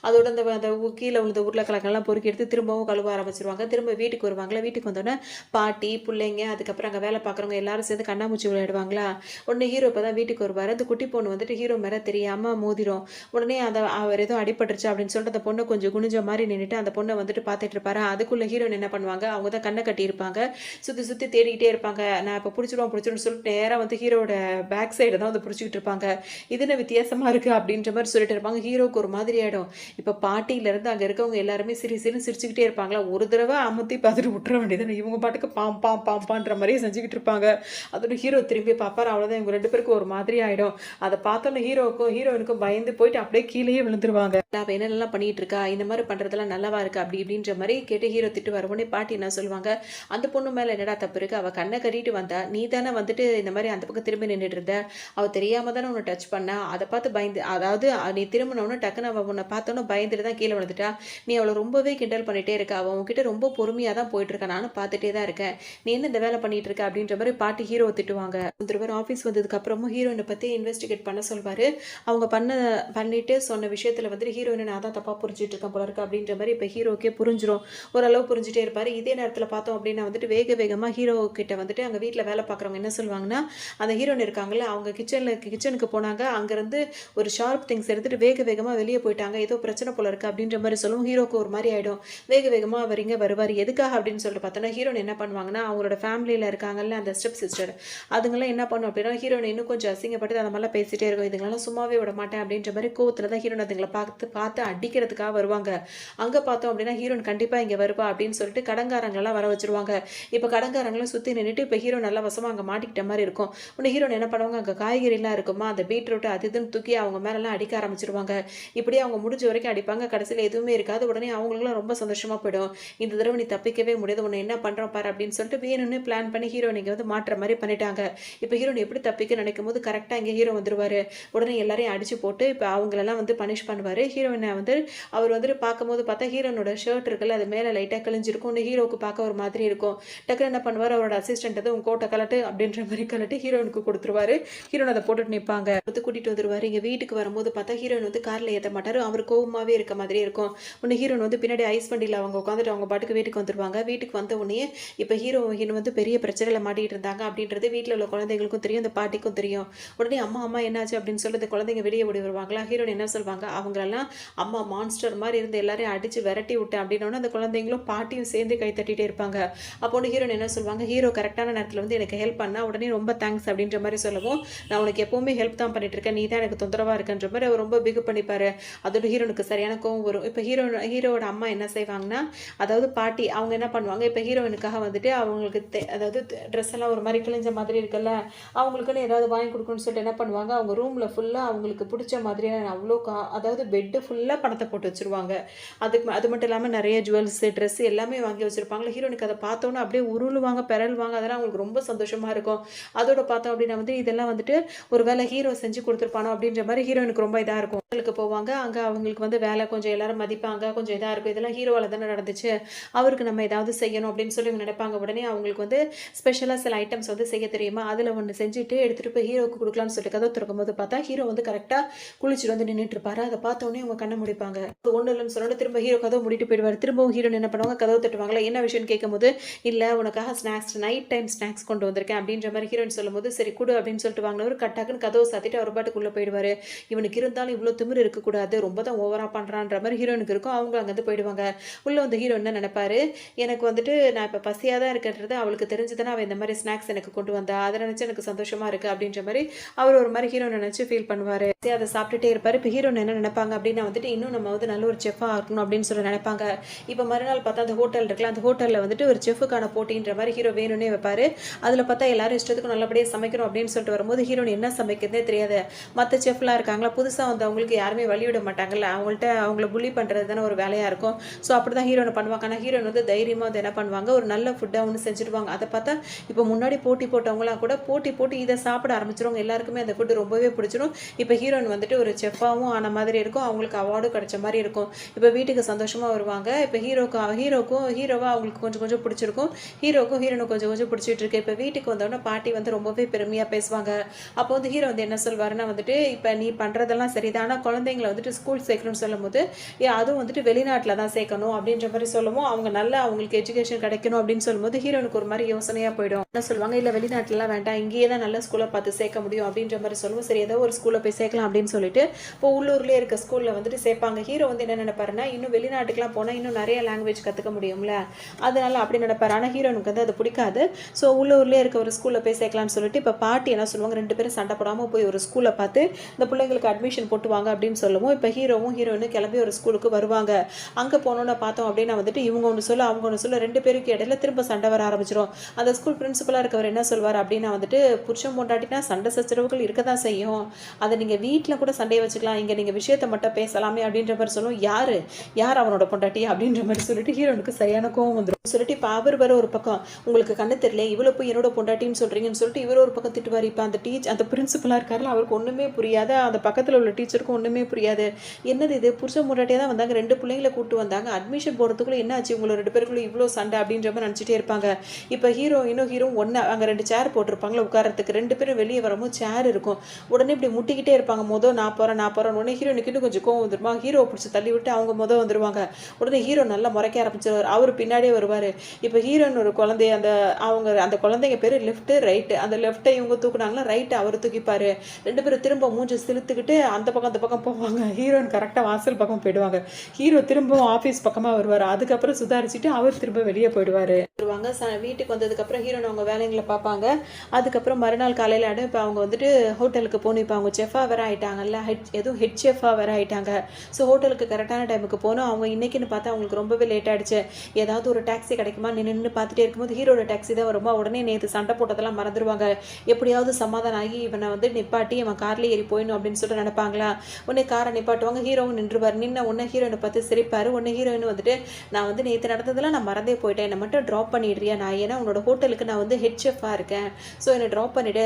அதோட அந்த அந்த கீழே விழுந்த உருளைக்கிழங்கெல்லாம் பொறுக்கி எடுத்து திரும்பவும் கழுவ ஆரம்பிச்சிருவாங்க. திரும்ப வீட்டுக்கு வருவாங்களா, வீட்டுக்கு வந்தோடனே பாட்டி, பிள்ளைங்க, அதுக்கப்புறம் அங்கே வேலை பார்க்குறவங்க எல்லாரும் சேர்ந்து கண்ணாமூச்சி விளையாடுவாங்களா. உடனே ஹீரோ இப்போ தான் வீட்டுக்கு வருவார். அந்த குட்டி பொண்ணு வந்துட்டு ஹீரோ மேலே தெரியாமல் மோதிரும். உடனே அவர் ஏதோ அடிபட்டுருச்சு அப்படின்னு சொல்லிட்டு அந்த பொண்ணை கொஞ்சம் குனிஞ்ச மாதிரி நின்றுட்டு அந்த பொண்ணை வந்துட்டு பார்த்துட்டு இருப்பாரு. அதுக்குள்ளே ஹீரோயின் என்ன பண்ணுவாங்க, அவங்க தான் கண்ணை கட்டியிருப்பாங்க. சுற்றி சுற்றி தேடிக்கிட்டே இருப்பாங்க. நான் இப்போ பிடிச்சிடுவோம்னு சொல்லிட்டு நேராக வந்து ஹீரோட பேக் சைடு தான் வந்து பிடிச்சிக்கிட்டு இருப்பாங்க. இது என்ன வித்தியாசமாக இருக்குது அப்படின்ற மாதிரி சொல்லிட்டு இருப்பாங்க. ஹீரோக்கு ஒரு மாதிரி ஆகிடும். இப்போ பாட்டியிலேருந்து அங்கே இருக்கவங்க எல்லாருமே சிரிச்சுக்கிட்டே இருப்பாங்களா. ஒரு தடவை அமுத்தி பார்த்துட்டு விட்டுற வேண்டியது, இவங்க பாட்டுக்கு பாம்பான்ற மாதிரியே செஞ்சுக்கிட்டு இருப்பாங்க. அதோட ஹீரோ திரும்பி பார்ப்பார். அவ்வளோதான், இவங்க 2 பேருக்கும் ஒரு மாதிரி ஆகிடும். அதை பார்த்தோன்னே ஹீரோயினுக்கும் பயந்து போயிட்டு அப்படியே கீழேயே விழுந்துருவாங்க. அவள் என்னென்னலாம் பண்ணிட்டு இருக்கா, இந்த மாதிரி பண்ணுறதெல்லாம் நல்லாவா இருக்கா அப்படின்ற மாதிரி கேட்டு ஹீரோ திட்டு வரவுடனே பாட்டி என்ன சொல்லுவாங்க, அந்த பொண்ணு மேலே என்னடா தப்பு இருக்குது, அவள் கண்ணை கட்டிட்டு வந்தா, நீ தானே வந்துட்டு இந்த மாதிரி அந்த பக்கம் திரும்பி நின்றுட்டு இருந்த, அவள் தெரியாமல் தானே உன்னை டச் பண்ணா, அதை பார்த்து பயந்து, அதாவது நீ திரும்பினோன்னு டக்குன்னு அவள் உன்னை பார்த்தோன்னே பயந்துட்டு தான் கீழே விழுந்துட்டா, நீ அவளை ரொம்பவே கிண்டல் பண்ணிகிட்டே இருக்கா, அவள் உன்கிட்ட ரொம்ப பொறுமையாக தான் போயிட்டு இருக்கா, நானும் பார்த்துட்டே தான் இருக்கேன், நீ என்ன இந்த வேலை பண்ணிட்டு இருக்க அப்படின்ற மாதிரி பாட்டி ஹீரோ திட்டுவாங்க. ஒருத்தர் ஆஃபீஸ் வந்ததுக்கு அப்புறமும் ஹீரோயினை பற்றி இன்வெஸ்டிகேட் பண்ண சொல்வார். அவங்க பண்ணிட்டு சொன்ன விஷயத்தில் வந்துட்டு ஹீரோயினை நான் தான் தப்பாக புரிஞ்சுட்டு இருக்கேன் போல இருக்கு அப்படின்ற மாதிரி இப்போ ஹீரோக்கே புரிஞ்சிடும். ஓரளவு புரிஞ்சுட்டே இருப்பார். இதே நேரத்தில் பார்த்தோம் அப்படின்னா வந்துட்டு வேகமாக ஹீரோ கிட்ட வந்துட்டு அங்கே வீட்டில் வேலை பார்க்குறவங்க என்ன சொல்லுவாங்கன்னா, அந்த ஹீரோயின் இருக்காங்கல்ல, அவங்க கிச்சனுக்கு போனாங்க, அங்கேருந்து ஒரு ஷார்ப் திங்ஸ் எடுத்துகிட்டு வேகமாக வெளியே போயிட்டாங்க, ஏதோ பிரச்சனை போல இருக்குது அப்படின்ற மாதிரி சொல்லுவோம். ஹீரோக்கு ஒரு மாதிரி ஆகிடும். வேகமாக அவர் இங்கே வருவார். எதுக்காக அப்படின்னு சொல்லிட்டு பார்த்தோன்னா, ஹீரோயின் என்ன பண்ணுவாங்கன்னா, அவங்களோட ஃபேமிலியில் இருக்காங்கல்ல அந்த ஸ்டெப் சிஸ்டர், அதுங்களாம் என்ன பண்ணும் அப்படின்னா, ஹீரோயின் இன்னும் கொஞ்சம் அசிங்கப்பட்டு அந்த மாதிரிலாம் பேசிகிட்டே இருக்கும். இதுங்களெல்லாம் சும்மாவே விட மாட்டேன் அப்படின்ற மாதிரி கோவத்தில் தான் ஹீரோயின் அதுங்களை பார்த்து அடிக்கிறதுக்காக வருவாங்க. அங்கே பார்த்தோம் அப்படின்னா ஹீரோயின் கண்டிப்பாக இங்கே வருவா அப்படின்னு சொல்லிட்டு கடங்காரங்களெல்லாம் வர வச்சுருவாங்க. இப்போ கடங்காரங்களும் சுற்றி நின்றுட்டு இப்போ ஹீரோ நல்லா வசமாக அங்கே மாட்டிக்கிட்ட மாதிரி இருக்கும். உடனே ஹீரோயின் என்ன பண்ணுவாங்க, அங்கே காய்கறிலாம் இருக்குமா, அந்த பீட்ரூட் அது இதுன்னு தூக்கி அவங்க மேலெல்லாம் அடிக்க ஆரம்பிச்சிருவாங்க. இப்படியே அவங்க முடிஞ்ச வரைக்கும் அடிப்பாங்க. கடைசியில் எதுவுமே இருக்காது. உடனே அவங்களுக்குலாம் ரொம்ப சந்தோஷமாக போயிடும். இந்த தடவை நீ தப்பிக்கவே முடியாது, உன்னை என்ன பண்ணுறோம் பாரு அப்படின்னு சொல்லிட்டு வேணும்னு பிளான் பண்ணி ஹீரோயின் இங்கே வந்து மாட்டுற மாதிரி பண்ணிட்டாங்க. இப்போ ஹீரோயின் எப்படி தப்பிக்க நினைக்கும் போது கரெக்டாக இங்கே ஹீரோ வந்துருவார். உடனே எல்லாரையும் அடிச்சு போட்டு இப்போ அவங்களெல்லாம் வந்து பனிஷ் பண்ணுவார். ஹீரோயினை வந்து அவர் வந்துட்டு பார்க்கும்போது பார்த்தா ஹீரோனோட ஷர்ட் இருக்குல்ல, அது மேலே லைட்டாக கிழிஞ்சிருக்கும். இன்னும் ஹீரோக்கு பார்க்க ஒரு மாதிரி இருக்கும். டக்குன்னு என்ன பண்ணுவார், அவரோட அசிஸ்டன்ட் வந்து உங்க கோட்டை கலட்டு அப்படின்ற மாதிரி கலட்டி ஹீரோனுக்கு கொடுத்துருவாரு. ஹீரோன் அதை போட்டுட்டு நிற்பாங்க. கூட்டிகிட்டு வந்துருவார். இங்கே வீட்டுக்கு வரும்போது பார்த்தா ஹீரோயின் வந்து காரில் ஏற்ற மாட்டார். அவர் கோவமாகவே இருக்க மாதிரி இருக்கும். உடனே ஹீரோன் வந்து பின்னாடி ஐஸ் வண்டியில் அவங்க உட்காந்துட்டு அவங்க பாட்டுக்கு வீட்டுக்கு வந்துருவாங்க. வீட்டுக்கு வந்த உடனே இப்போ ஹீரோயின் வந்து பெரிய பிரச்சனையில் மாட்டிகிட்டு இருந்தாங்க அப்படின்றது வீட்டில் உள்ள குழந்தைங்களுக்கும் தெரியும், அந்த பாட்டிக்கும் தெரியும். உடனே அம்மா என்னாச்சு அப்படின்னு சொல்லி அந்த குழந்தைங்க வெளியே ஓடி வருவாங்களா. ஹீரோயின் என்ன சொல்வாங்க, அவங்களெல்லாம் அம்மா மான்ஸ்டர் மாதிரி இருந்து எல்லாரையும் அடித்து விரட்டி விட்டேன் அப்படின்னோடனே அந்த குழந்தைங்களும் பாட்டியும் சேர்ந்து கை தட்டிகிட்டே இருப்பாங்க. அப்போ ஒன்று ஹீரோயின் என்ன சொல்லுவாங்க, ஹீரோ கரெக்டான நேரத்தில் வந்து எனக்கு ஹெல்ப் பண்ணா உடனே ரொம்ப தேங்க்ஸ் அப்படின்ற மாதிரி சொல்லவும், நான் உனக்கு எப்போவுமே ஹெல்ப் தான் பண்ணிட்டு இருக்கேன், நீ தான் எனக்கு தொந்தரவாக இருக்குன்ற மாதிரி அவர் ரொம்ப பிகு பண்ணிப்பாரு. அதோட ஹீரோனுக்கு சரியான கோவம் வரும். இப்போ ஹீரோட அம்மா என்ன செய்வாங்கன்னா, அதாவது பாட்டி அவங்க என்ன பண்ணுவாங்க, இப்போ ஹீரோயினுக்காக வந்துட்டு அவங்களுக்கு அதாவது ட்ரெஸ் எல்லாம் ஒரு மாதிரி கிழிஞ்ச மாதிரி இருக்குல்ல, அவங்களுக்குன்னு ஏதாவது வாங்கி கொடுக்கணும்னு சொல்லிட்டு என்ன பண்ணுவாங்க, அவங்க ரூமில் ஃபுல்லாக அவங்களுக்கு பிடிச்ச மாதிரியான அவ்வளோ அதாவது பெட்டு ஃபுல்லாக பணத்தை போட்டு வச்சுருவாங்க. அது மட்டும் இல்லாமல் நிறைய ஜுவல்ஸு ட்ரெஸ் எல்லாமே வாங்கி வச்சுருப்பாங்களா. ஹீரோனுக்கு அதை பார்த்தோன்னே அப்படியே உருளுவாங்க, பெறல்வாங்க. அதெல்லாம் அவங்களுக்கு ரொம்ப சந்தோஷமாக இருக்கும். அதோட பார்த்தோம் அப்படின்னா வந்து இதெல்லாம் வந்துட்டு ஒரு வேளை ஹீரோ செஞ்சு கொடுத்துருப்பானோ அப்படின்ற மாதிரி ஹீரோனுக்கு ரொம்ப இதாக இருக்கும். அவங்களுக்கு போவாங்க, அங்கே அவங்களுக்கு வந்து வேலை கொஞ்சம் எல்லாரும் மதிப்பாங்க, கொஞ்சம் இதாக இருக்கும். இதெல்லாம் ஹீரோவால் தானே நடந்துச்சு, அவருக்கு நம்ம ஏதாவது செய்யணும் அப்படின்னு சொல்லி நினைப்பாங்க. உடனே அவங்களுக்கு வந்து ஸ்பெஷலாக சில ஐட்டம்ஸ் வந்து செய்ய தெரியுமா, அதில் ஒன்று செஞ்சுட்டு எடுத்துகிட்டு போய் ஹீரோக்கு கொடுக்கலாம்னு சொல்லிட்டு கதை திறக்கும் போது பார்த்தா ஹீரோ வந்து கரெக்டாக குளிச்சுட்டு வந்து நின்றுட்டு இருப்பாரு. அதை பார்த்தோன்னே அவங்க கண்ணை முடிப்பாங்க. ஒன்றும் இல்லைன்னு சொன்னோட திரும்ப ஹீரோ கதவை முடிட்டு போயிடுவார். திரும்பவும் ஹீரோன் என்ன பண்ணுவாங்க, கதவை தட்டுவாங்களா, என்ன விஷயம்னு கேட்கும்போது, இல்லை உனக்காக ஸ்நாக்ஸ் நைட் டைம் ஸ்நாக்ஸ் கொண்டு வந்திருக்கேன் அப்படின்ற மாதிரி ஹீரோயின் சொல்லும்போது, சரி கொடு அப்படின்னு சொல்லிட்டு வாங்கினவர் கட்டாக்குன்னு கதவை சாத்திட்டு அவர் பாட்டுக்குள்ளே போயிடுவார். இவனுக்கு இருந்தாலும் இவ்வளோ திமிரு இருக்கக்கூடாது, ரொம்ப தான் ஓவராக பண்ணுறான்ற மாதிரி ஹீரோனுக்கு இருக்கும். அவங்க அங்கேருந்து போயிடுவாங்க. உள்ளே வந்து ஹீரோ என்ன நினைப்பாரு, எனக்கு வந்துட்டு நான் இப்போ பசியாக தான் இருக்கிறது அவளுக்கு தெரிஞ்சுதானே அவள் இந்த மாதிரி ஸ்நாக்ஸ் எனக்கு கொண்டு வந்தா, அதை நினச்சி எனக்கு சந்தோஷமாக இருக்குது அப்படின்ற மாதிரி அவர் ஒரு மாதிரி ஹீரோனை நினச்சி ஃபீல் பண்ணுவார். அதை சாப்பிட்டுட்டே இருப்பார். இப்போ ஹீரோன் என்ன நினைப்பாங்க அப்படின்னா வந்துட்டு இன்னும் நம்ம வந்து நல்ல ஒரு செஃப்பாக இருக்கணும் அப்படின்னு சொல்லி நினைப்பாங்க. இப்போ மறுநாள் பார்த்தா அந்த ஹோட்டல் இருக்குல்ல, அந்த ஹோட்டலில் வந்துட்டு ஒரு செஃப்புக்கான போட்டின்ற மாதிரி ஹீரோ வேணும்னே வைப்பார். அதில் பார்த்தா எல்லாரும் இஷ்டத்துக்கும் நல்லபடியாக சமைக்கணும் அப்படின்னு சொல்லிட்டு வரும்போது ஹீரோன் என்ன சமைக்கிறதே தெரியாது. மற்ற செஃப்லாம் இருக்காங்களா, புதுசாக வந்து அவங்களுக்கு யாருமே வழி விட மாட்டாங்கல்ல, அவங்கள புள்ளி பண்ணுறது தானே ஒரு வேலையாக இருக்கும். ஸோ அப்படி தான் ஹீரோனை பண்ணுவாங்க. ஆனால் ஹீரோன் வந்து தைரியமாக வந்து என்ன பண்ணுவாங்க, ஒரு நல்ல ஃபுட்டாக ஒன்று செஞ்சுருவாங்க. அதை பார்த்தா இப்போ முன்னாடி போட்டி போட்டவங்களாம் கூட போட்டு இதை சாப்பிட ஆரம்பிச்சிருவாங்க. எல்லாருக்குமே அந்த ஃபுட்டு ரொம்பவே பிடிச்சிரும். இப்போ ஹீரோயின் வந்துட்டு ஒரு செஃப்பாகவும் ஆன மாதிரி இருக்கும். அவங்களோட அவங்களுக்கு அவார்டும் கிடைச்ச மாதிரி இருக்கும். இப்போ வீட்டுக்கு சந்தோஷமாக வருவாங்க. இப்போ ஹீரோவா அவங்களுக்கு கொஞ்சம் கொஞ்சம் பிடிச்சிருக்கும். ஹீரோனுக்கும் கொஞ்சம் கொஞ்சம் பிடிச்சிட்டு இருக்கு. இப்போ வீட்டுக்கு வந்தோடனே பாட்டி வந்து ரொம்பவே பெருமையாக பேசுவாங்க. அப்போ வந்து ஹீரோ வந்து என்ன சொல்வாருன்னா வந்துட்டு, இப்போ நீ பண்ணுறதெல்லாம் சரிதான், ஆனால் குழந்தைங்களை வந்துட்டு ஸ்கூல் சேர்க்கணும்னு சொல்லும்போது அதுவும் வந்துட்டு வெளிநாட்டில் தான் சேர்க்கணும் அப்படின்ற மாதிரி சொல்லவும், அவங்க நல்லா அவங்களுக்கு எஜுகேஷன் கிடைக்கணும் அப்படின்னு சொல்லும்போது ஹீரோனுக்கு ஒரு மாதிரி யோசனையாக போயிடும். என்ன சொல்லுவாங்க, இல்லை வெளிநாட்டிலலாம் வேண்டாம், இங்கேயே தான் நல்ல ஸ்கூலை பார்த்து சேர்க்க முடியும் அப்படின்ற மாதிரி சொல்லுவோம். சரி, ஏதோ ஒரு ஸ்கூலில் போய் சேர்க்கலாம் அப்படின்னு சொல்லிட்டு இப்போ உள்ளூர்லேயே இருக்க ஸ்கூலில் வந்துட்டு சேர்ப்பாங்க. ஹீரோ வந்து என்ன நினைப்பாருன்னா, இன்னும் வெளிநாட்டுக்குலாம் போனால் இன்னும் நிறைய லாங்குவேஜ் கற்றுக்க முடியும்ல, அதனால அப்படி நினைப்பாரு. ஆனால் ஹீரோனுக்கு வந்து அது பிடிக்காது. ஸோ உள்ளூர்லேயே இருக்க ஒரு ஸ்கூலில் போய் சேர்க்கலாம்னு சொல்லிட்டு இப்போ பாட்டி என்ன சொல்லுவாங்க, 2 பேரும் சண்டை போடாமல் போய் ஒரு ஸ்கூலை பார்த்து இந்த பிள்ளைங்களுக்கு அட்மிஷன் போட்டுவாங்க அப்படின்னு சொல்லவும், இப்போ ஹீரோவும் ஹீரோயினும் கிளம்பி ஒரு ஸ்கூலுக்கு வருவாங்க. அங்கே போனோன்னு பார்த்தோம் அப்படின்னா வந்துட்டு இவங்க ஒன்று சொல்ல அவங்க ஒன்று சொல்ல 2 பேருக்கு இடையில திரும்ப சண்டை வர ஆரம்பிச்சிடும். அந்த ஸ்கூல் பிரின்சிபலாக இருக்கவர் என்ன சொல்வார் அப்படின்னா வந்துட்டு, புருஷன் பொண்டாட்டினா சண்டை சச்சரவுகள் இருக்க தான் செய்யும், அதை நீங்கள் வீட்டில் கூட சண்டையை வச்சுக்கலாம், இங்கே நீங்கள் விஷயத்தை மட்டும் பேசலாமே அப்படின்ற மாதிரி சொல்லுவோம். யார் அவனோட பொண்டாட்டி அப்படின்ற மாதிரி சொல்லிட்டு ஹீரோனுக்கு சரியான கோவம் வந்துடும். சொல்லிட்டு இப்போ அவர் வர ஒரு பக்கம், உங்களுக்கு கண்ணு தெரியல, இவ்வளோ போய் என்னோட பொண்டாட்டின்னு சொல்கிறீங்கன்னு சொல்லிட்டு இவர் ஒரு பக்கம் திட்டுவார். இப்போ அந்த பிரின்சிபலாக இருக்காருல, அவருக்கு ஒன்றுமே புரியாது, அந்த பக்கத்தில் உள்ள டீச்சருக்கும் ஒன்றுமே புரியாது. என்னது இது, புருஷன் பொண்டாட்டியாக தான் வந்தாங்க, 2 பிள்ளைங்களை கூப்பிட்டு வந்தாங்க, அட்மிஷன் போகிறதுக்குள்ளே என்ன ஆச்சு, உங்களை 2 பேருக்குள்ளே இவ்வளோ சண்டை அப்படின்ற மாதிரி நினச்சிட்டே இருப்பாங்க. இப்போ ஹீரோ ஒன்று அங்கே 2 சேர் போட்டிருப்பாங்களா உட்காரத்துக்கு, 2 பேரும் வெளியே வரும்போது சேர் இருக்கும். உடனே இப்படி முட்டிக்கிட்டே இருப்பாங்க. நான் போகிறேன் உடனே ஹீரோனுக்கு இன்னும் கொஞ்சம் கோவம் வந்துருமா, ஹீரோ பிடிச்சி தள்ளி விட்டு அவங்க வந்துருவாங்க. உடனே ஹீரோ நல்லா முறைக்க ஆரம்பிச்சிருவார். அவர் பின்னாடியே வருவார். இப்போ ஹீரோன்னு ஒரு குழந்தைய அந்த குழந்தைங்க பேர் லெஃப்ட்டு ரைட்டு, அந்த லெஃப்ட்டை இவங்க தூக்குனாங்களா, ரைட்டு அவர் தூக்கிப்பார். 2 பேரும் திரும்ப மூஞ்சி சிலுத்துக்கிட்டு அந்த பக்கம் போவாங்க. ஹீரோயின் கரெக்டாக வாசல் பக்கம் போயிடுவாங்க. ஹீரோ திரும்பவும் ஆஃபீஸ் பக்கமாக வருவார். அதுக்கப்புறம் சுதாரிச்சுட்டு அவர் திரும்ப வெளியே போயிடுவார். வீட்டுக்கு வந்ததுக்கப்புறம் ஹீரோன் அவங்க வேலைங்களை பார்ப்பாங்க. அதுக்கப்புறம் மறுநாள் காலையில் இப்போ அவங்க வந்துட்டு ஹோட்டலுக்கு போகணும். இப்போ அவங்க செஃபாக வேற ஆகிட்டாங்கல்ல, ஹெட் செஃபாக வேற ஆகிட்டாங்க. ஸோ ஹோட்டலுக்கு கரெக்டான டைமுக்கு போகணும். அவங்க இன்றைக்கின்னு பார்த்தா அவங்களுக்கு ரொம்பவே லேட் ஆகிடுச்சு. ஏதாவது ஒரு டாக்ஸி கிடைக்குமா நின்று பார்த்துட்டே இருக்கும்போது ஹீரோட டாக்ஸி தான் வருமா. உடனே நேற்று சண்டை போட்டதெல்லாம் மறந்துடுவாங்க. எப்படியாவது சமாதானம் ஆகி இவனை வந்து நிப்பாட்டி அவன் கார்லேயே ஏறி போயிடணும் அப்படின்னு சொல்லிட்டு நினைப்பாங்களா. உடனே காரை நிப்பாட்டுவாங்க. ஹீரோவும் நின்றுவார். உடனே ஹீரோயினை பார்த்து சிரிப்பார். உடனே ஹீரோயின் வந்துட்டு, நான் வந்து நேற்று நடந்ததெல்லாம் நான் மறந்தே போயிட்டேன், என்னை மட்டும் ட்ராப் பண்ணிடுறியா, நான் ஏன்னா உன்னோட ஹோட்டலுக்கு நான் வந்து ஹெட் செஃபாக இருக்கேன், ஸோ என்னை ட்ராப் பண்ணிவிடு,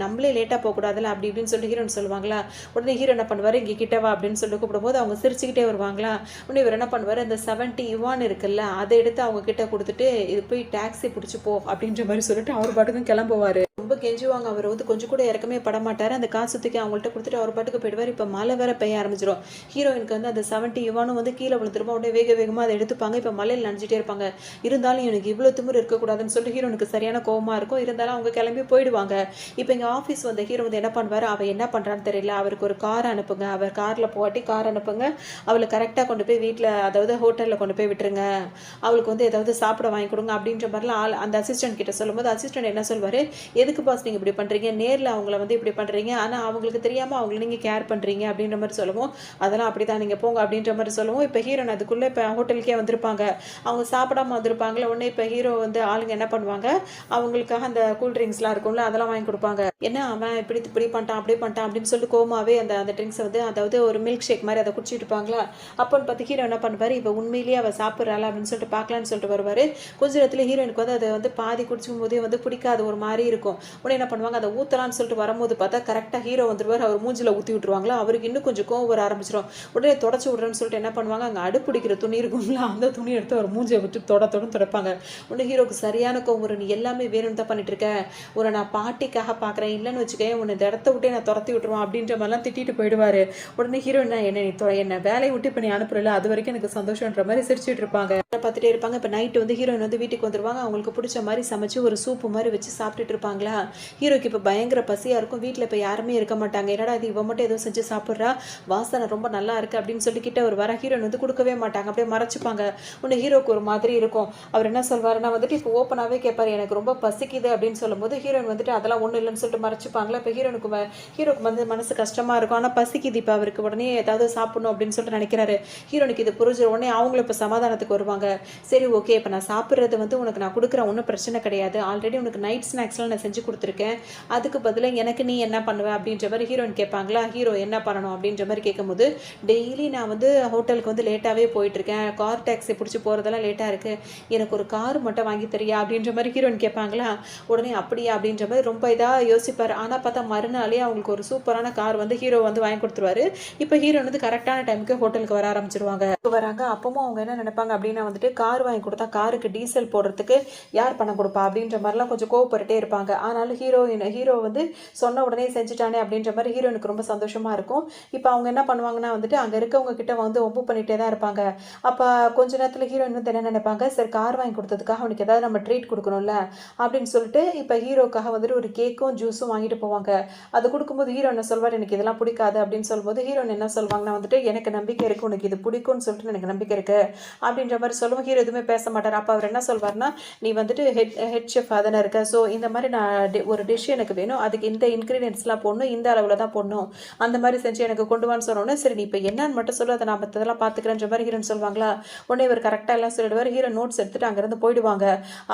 நம்மளே லேட்டாக போகக்கூடாதுல்ல அப்படி இப்படின்னு சொல்லிட்டு ஹீரோயின் சொல்லுவாங்களா. உடனே ஹீரோ என்ன பண்ணுவார், இங்கே கிட்டவா அப்படின்னு சொல்லிட்டு கூப்பிடும்போது அவங்க சிரிச்சுக்கிட்டே வருவாங்களா. உடனே இவர் என்ன பண்ணுவார், அந்த 70 யுவான் இருக்குல்ல, அதை எடுத்து அவங்க கிட்ட கொடுத்துட்டு இது போய் டாக்ஸி பிடிச்சி போ அப்படின்ற மாதிரி சொல்லிட்டு அவர் பாட்டுக்கும் கிளம்புவார். ரொம்ப கெஞ்சுவாங்க. அவர் வந்து கொஞ்சம் கூட இறக்கமே பட மாட்டார். அந்த காசு தூக்கி அவங்கள்ட்ட கொடுத்துட்டு அவர் பாட்டுக்கு போயிடுவார். இப்போ மழை வேற பெய்ய ஆரம்பிச்சிடும். ஹீரோயினுக்கு வந்து அந்த 70 யுவானும் வந்து கீழே விழுந்துருமா. உடனே வேகமாக அதை எடுத்துப்பாங்க. இப்போ மலையில் நனைஞ்சிட்டே இருப்பாங்க. இருந்தாலும் எனக்கு இவ்வளோ திமிரு இருக்கக்கூடாதுன்னு சொல்லிட்டு ஹீரோனுக்கு சரியான கோவமாக இருக்கும். இருந்தாலும் அவங்க கிளம்பி போயிடுவாங்க. இப்போ எங்கள் ஆஃபீஸ் வந்த ஹீரோ வந்து என்ன பண்ணுவார், அவள் என்ன பண்ணுறான்னு தெரியல, அவருக்கு ஒரு கார் அனுப்புங்க, அவர் காரில் போட்டி கார் அனுப்புங்க, அவளை கரெக்டாக கொண்டு போய் வீட்டில் அதாவது ஹோட்டலில் கொண்டு போய் விட்டுருங்க, அவளுக்கு வந்து ஏதாவது சாப்பிட வாங்கி கொடுங்க அப்படின்ற மாதிரிலாம் அந்த அசிஸ்டன்ட் கிட்ட சொல்லும்போது அசிஸ்டன்ட் என்ன சொல்வார், எதுக்கு பாஸ் நீங்கள் இப்படி பண்ணுறீங்க, நேரில் அவங்கள வந்து இப்படி பண்ணுறீங்க, ஆனால் அவங்களுக்கு தெரியாமல் அவங்கள நீங்கள் கேர் பண்ணுறீங்க அப்படின்ற மாதிரி சொல்லுவோம். அதெல்லாம் அப்படி தான், நீங்கள் போங்க அப்படின்ற மாதிரி சொல்லுவோம். இப்போ ஹீரோன் அதுக்குள்ளே இப்போ ஹோட்டலுக்கே வந்திருப்பாங்க. அவங்க சாப்பிடாம வந்திருப்பாங்களே. உடனே இப்போ ஹீரோ வந்து ஆளுங்க என்ன பண்ணுவாங்க, அவங்களுக்காக அந்த கூல் ட்ரிங்க்ஸ்லாம் இருக்கும்ல அதெல்லாம் வாங்கி கொடுப்பாங்க. என்ன அவன் இப்படி பண்ணிட்டான் அப்படி பண்ணிட்டான் அப்படின்னு சொல்லிட்டு கோமாவே அந்த ட்ரிங்க்ஸை வந்து அதாவது ஒரு மில்க் ஷேக் மாதிரி அதை குடிச்சிட்டு இருப்பாங்களா. அப்போன்னு பார்த்து ஹீரோ என்ன பண்ணுவார், இப்போ உண்மையிலேயே அவள் சாப்பிட்றாளா அப்படின்னு சொல்லிட்டு பார்க்கலான்னு சொல்லிட்டு வருவார். கொஞ்ச நேரத்தில் ஹீரோனுக்கு வந்து அதை வந்து பாதி குடிச்சுக்கும் போதே வந்து பிடிக்காது, ஒரு மாதிரி இருக்கும். உடனே என்ன பண்ணுவாங்க, அதை ஊற்றலான்னு சொல்லிட்டு வரும்போது பார்த்தா கரெக்டாக ஹீரோ வந்துடுவார். அவர் மூஞ்சில் ஊற்றி விட்டுருவாங்களா. அவருக்கு இன்னும் கொஞ்சம் கோவம் வர ஆரம்பிச்சிடும். உடனே தொடச்சி விட்றேன்னு சொல்லிட்டு என்ன பண்ணுவாங்க, அங்கே அடுப்பு பிடிக்கிற துணி இருக்குங்களா, அந்த துணி எடுத்து அவர் மூஞ்சியை விட்டு தொடப்பாங்க. உடனே ஹீரோக்கு சரியான கோவம் வரும். நீ எல்லாமே வேணும்னு தான் பண்ணிட்டு இருக்க, உன்னை நான் பாட்டிக்காக பார்க்குறேன், இல்லைன்னு வச்சுக்கேன் உன்னை இந்த இடத்த விட்டே நான் துரத்தி விட்டுருவான் அப்படின்ற மாதிரிலாம் திட்டிட்டு போயிடுவார். உடனே ஹீரோ என்ன வேலையை விட்டு இப்போ நீ அனுப்புறல, அது வரைக்கும் எனக்கு சந்தோஷன்ற மாதிரி சிரிச்சுட்டு இருப்பாங்க, பார்த்துட்டே இருப்பாங்க. இப்போ நைட்டு வந்து ஹீரோயின் வந்து வீட்டுக்கு வந்துருவாங்க. அவங்களுக்கு பிடிச்ச மாதிரி சமைச்சு ஒரு சூப்பு மாதிரி வச்சு சாப்பிட்டுட்டு இருப்பாங்களா. ஹீரோக்கு இப்போ பயங்கர பசியாக இருக்கும். வீட்டில் இப்போ யாருமே இருக்க மாட்டாங்க. என்னடா இது இவ மட்டும் ஏதோ செஞ்சு சாப்பிட்றா, வாசனை ரொம்ப நல்லா இருக்குது அப்படின்னு சொல்லிக்கிட்ட ஒரு வர ஹீரோயின் வந்து கொடுக்கவே மாட்டாங்க, அப்படியே மறைச்சிப்பாங்க. உடனே ஹீரோக்கு ஒரு மாதிரி இருக்கும். அவர் என்ன சொல்வாருன்னா வந்துட்டு இப்போ ஓப்பனாகவே கேட்பாரு, எனக்கு ரொம்ப பசிக்குது அப்படின்னு சொல்லும்போது ஹீரோயின் வந்துட்டு அதெல்லாம் ஒன்றும் இல்லைன்னு சொல்லிட்டு மறைச்சிப்பாங்களா. இப்போ ஹீரோக்கு வந்து மனசு கஷ்டமாக இருக்கும். ஆனால் பசிக்குது இப்போ அவருக்கு, உடனே ஏதாவது சாப்பிடணும் அப்படின்னு சொல்லிட்டு நினைக்கிறாரு. ஹீரோனுக்கு இது புரிஞ்சிடும். உடனே அவங்களும் இப்போ சமாதானத்துக்கு வருவாங்க. சரி ஓகே, இப்போ நான் சாப்பிட்றது வந்து உனக்கு நான் கொடுக்குறேன், ஒன்றும் பிரச்சனை கிடையாது, ஆல்ரெடி உனக்கு நைட் ஸ்நாக்ஸ்லாம் நான் செஞ்சு கொடுத்துருக்கேன். அதுக்கு பதிலா எனக்கு நீ என்ன பண்ணுவ அப்படின்ற மாதிரி ஹீரோயின் கேட்பாங்களா. ஹீரோ என்ன பண்ணணும் அப்படின்ற மாதிரி கேட்கும்போது, டெய்லி நான் வந்து ஹோட்டலுக்கு வந்து லேட்டாகவே போயிட்டுருக்கேன். கார் டாக்ஸி பிடிச்சி போகிறதெல்லாம் லேட்டாக இருக்குது. எனக்கு ஒரு கார் மட்டும் வாங்கி தரியா அப்படின்ற மாதிரி ஹீரோயின் கேட்பாங்களா. உடனே அப்படியா அப்படின்ற மாதிரி ரொம்ப இதாக யோசிப்பார். ஆனால் பார்த்தா மறுநாளே அவங்களுக்கு ஒரு சூப்பரான கார் வந்து ஹீரோ வந்து வாங்கி கொடுத்துருவாரு. இப்போ ஹீரோயின் வந்து கரெக்டான டைமுக்கு ஹோட்டலுக்கு வர ஆரம்பிச்சிருவாங்க. வராங்க. அப்பவும் அவங்க என்ன நினைப்பாங்க அப்படின்னா வந்துட்டு, கார் வாங்கி கொடுத்தா காருக்கு டீசல் போடுறதுக்கு யார் பணம் கொடுப்பா அப்படின்ற மாதிரிலாம் கொஞ்சம் கோவப்பட்டுட்டே இருப்பாங்க. ஆனாலும் ஹீரோ வந்து சொன்ன உடனே செஞ்சுட்டானே அப்படின்ற மாதிரி ஹீரோனுக்கு ரொம்ப சந்தோஷமா இருக்கும். இப்போ அவங்க என்ன பண்ணுவாங்கன்னா வந்துட்டு, அங்கே இருக்கவங்க கிட்ட வந்து ஒப்பு பண்ணிட்டே தான் இருப்பாங்க. அப்போ கொஞ்ச நேரத்தில் ஹீரோயின் வந்து என்ன நினைப்பாங்க, சரி கார் வாங்கி கொடுத்ததுக்காக அவனுக்கு ஏதாவது நம்ம ட்ரீட் கொடுக்கணும்ல அப்படின்னு சொல்லிட்டு இப்போ ஹீரோக்காக வந்துட்டு ஒரு கேக்கும் ஜூஸும் வாங்கிட்டு போவாங்க. அது கொடுக்கும்போது ஹீரோ என்ன சொல்வார், எனக்கு இதெல்லாம் பிடிக்காது அப்படின்னு சொல்லும்போது ஹீரோயின் என்ன சொல்வாங்கன்னா வந்துட்டு, எனக்கு நம்பிக்கை இருக்குது உனக்கு இது பிடிக்கும்னு சொல்லிட்டு எனக்கு நம்பிக்கை இருக்குது அப்படின்ற மாதிரி சொல்லுவோம். ஹீரோ எதுவுமே பேச மாட்டார். அப்போ அவர் என்ன சொல்வார்னா, நீ வந்துட்டு ஹெட் ஷெஃப் தானே இருக்க, ஸோ இந்த மாதிரி நான் ஒரு டிஷ் எனக்கு வேணும், அதுக்கு இந்த இன்க்ரீடியன்ஸ்லாம் போடணும், இந்த அளவில் தான் போடணும், அந்த மாதிரி செஞ்சு எனக்கு கொண்டு வான்னு சொன்னோன்னே, சரி நீ இப்போ என்னன்னு மட்டும் சொல்லு, அதை நான் மற்றதெல்லாம் பார்த்துக்கிறேன்ற மாதிரி ஹீரோன்னு சொல்லுவாங்களா. உடனே இவர் கரெக்டாக எல்லாம் சொல்லிடுவார். ஹீரோ நோட்ஸ் எடுத்துகிட்டு அங்கேருந்து போயிடுவாங்க.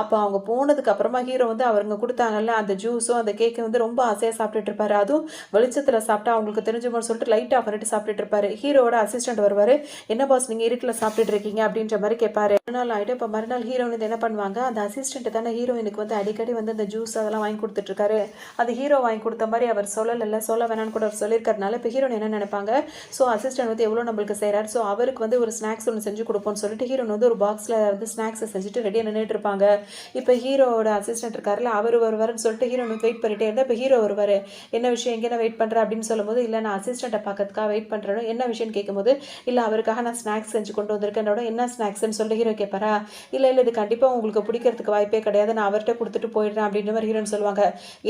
அப்போ அவங்க போனதுக்கு அப்புறமா ஹீரோ வந்து அவருங்க கொடுத்தாங்கல்ல அந்த ஜூஸும் அந்த கேக்கை வந்து ரொம்ப ஆசையாக சாப்பிட்டுட்டு இருப்பாரு. அதுவும் வெளிச்சத்தில் சாப்பிட்டா அவங்களுக்கு தெரிஞ்சுமோன்னு சொல்லிட்டு லைட் ஆஃப் பண்ணிட்டு சாப்பிட்டுட்டு இருப்பாரு. ஹீரோட அசிஸ்டன்ட் வருவார். என்ன பாஸ் நீங்கள் இருட்டில் சாப்பிட்டுட்டு இருக்கீங்க அப்படின்ற மாதிரி கேட்பாரு. மறுநாள் ஆகிட்டு இப்போ மறுநாள் ஹீரோயின் வந்து என்ன பண்ணுவாங்க, அந்த அசிஸ்டன்ட் தானே ஹீரோயினுக்கு வந்து அடிக்கடி வந்து அந்த ஜூஸ் அதெல்லாம் வாங்கி கொடுத்துட்ருக்காரு. அது ஹீரோ வாங்கி கொடுத்த மாதிரி அவர் சொல்ல வேணான்னு கூட அவர் சொல்லியிருக்கிறதுனால இப்போ ஹீரோயின் என்ன நினைப்பாங்க, ஸோ அசிஸ்டன்ட் வந்து எவ்வளோ நம்மளுக்கு செய்கிறார், ஸோ அவருக்கு வந்து ஒரு ஸ்நாக்ஸ் ஒன்று செஞ்சு கொடுப்போம்னு சொல்லிட்டு ஹீரோயின் வந்து ஒரு பாக்ஸில் வந்து ஸ்நாக்ஸை செஞ்சுட்டு ரெடியாக நின்றுட்டு இருப்பாங்க. இப்போ ஹீரோட அசிஸ்டன்ட் இருக்காருல்ல, அவர் வருவார்னு சொல்லிட்டு ஹீரோயின் வந்து வெயிட் பண்ணிட்டே இருந்தால் இப்போ ஹீரோ வருவார். என்ன விஷயம், எங்கே நான் வெயிட் பண்ணுறேன் அப்படின்னு சொல்லும்போது, இல்லை நான் அசிஸ்டண்ட்டை பார்க்கறதுக்காக வெயிட் பண்ணுறேன். என்ன விஷயம்னு கேட்கும்போது, இல்லை அவருக்காக நான் ஸ்நாக்ஸ் செஞ்சு கொண்டு வந்திருக்கேனோட, என்ன ஸ்நாக்ஸ்ன்னு சொல்லி ஹீரோ கேட்பாரா. இல்லை இது கண்டிப்பாக உங்களுக்கு பிடிக்கிறதுக்கு வாய்ப்பே கிடையாது, நான் அவர்கிட்ட கொடுத்துட்டு போயிடுறேன் அப்படின்ற மாதிரி ஹீரோன்னு சொல்லுவாங்க.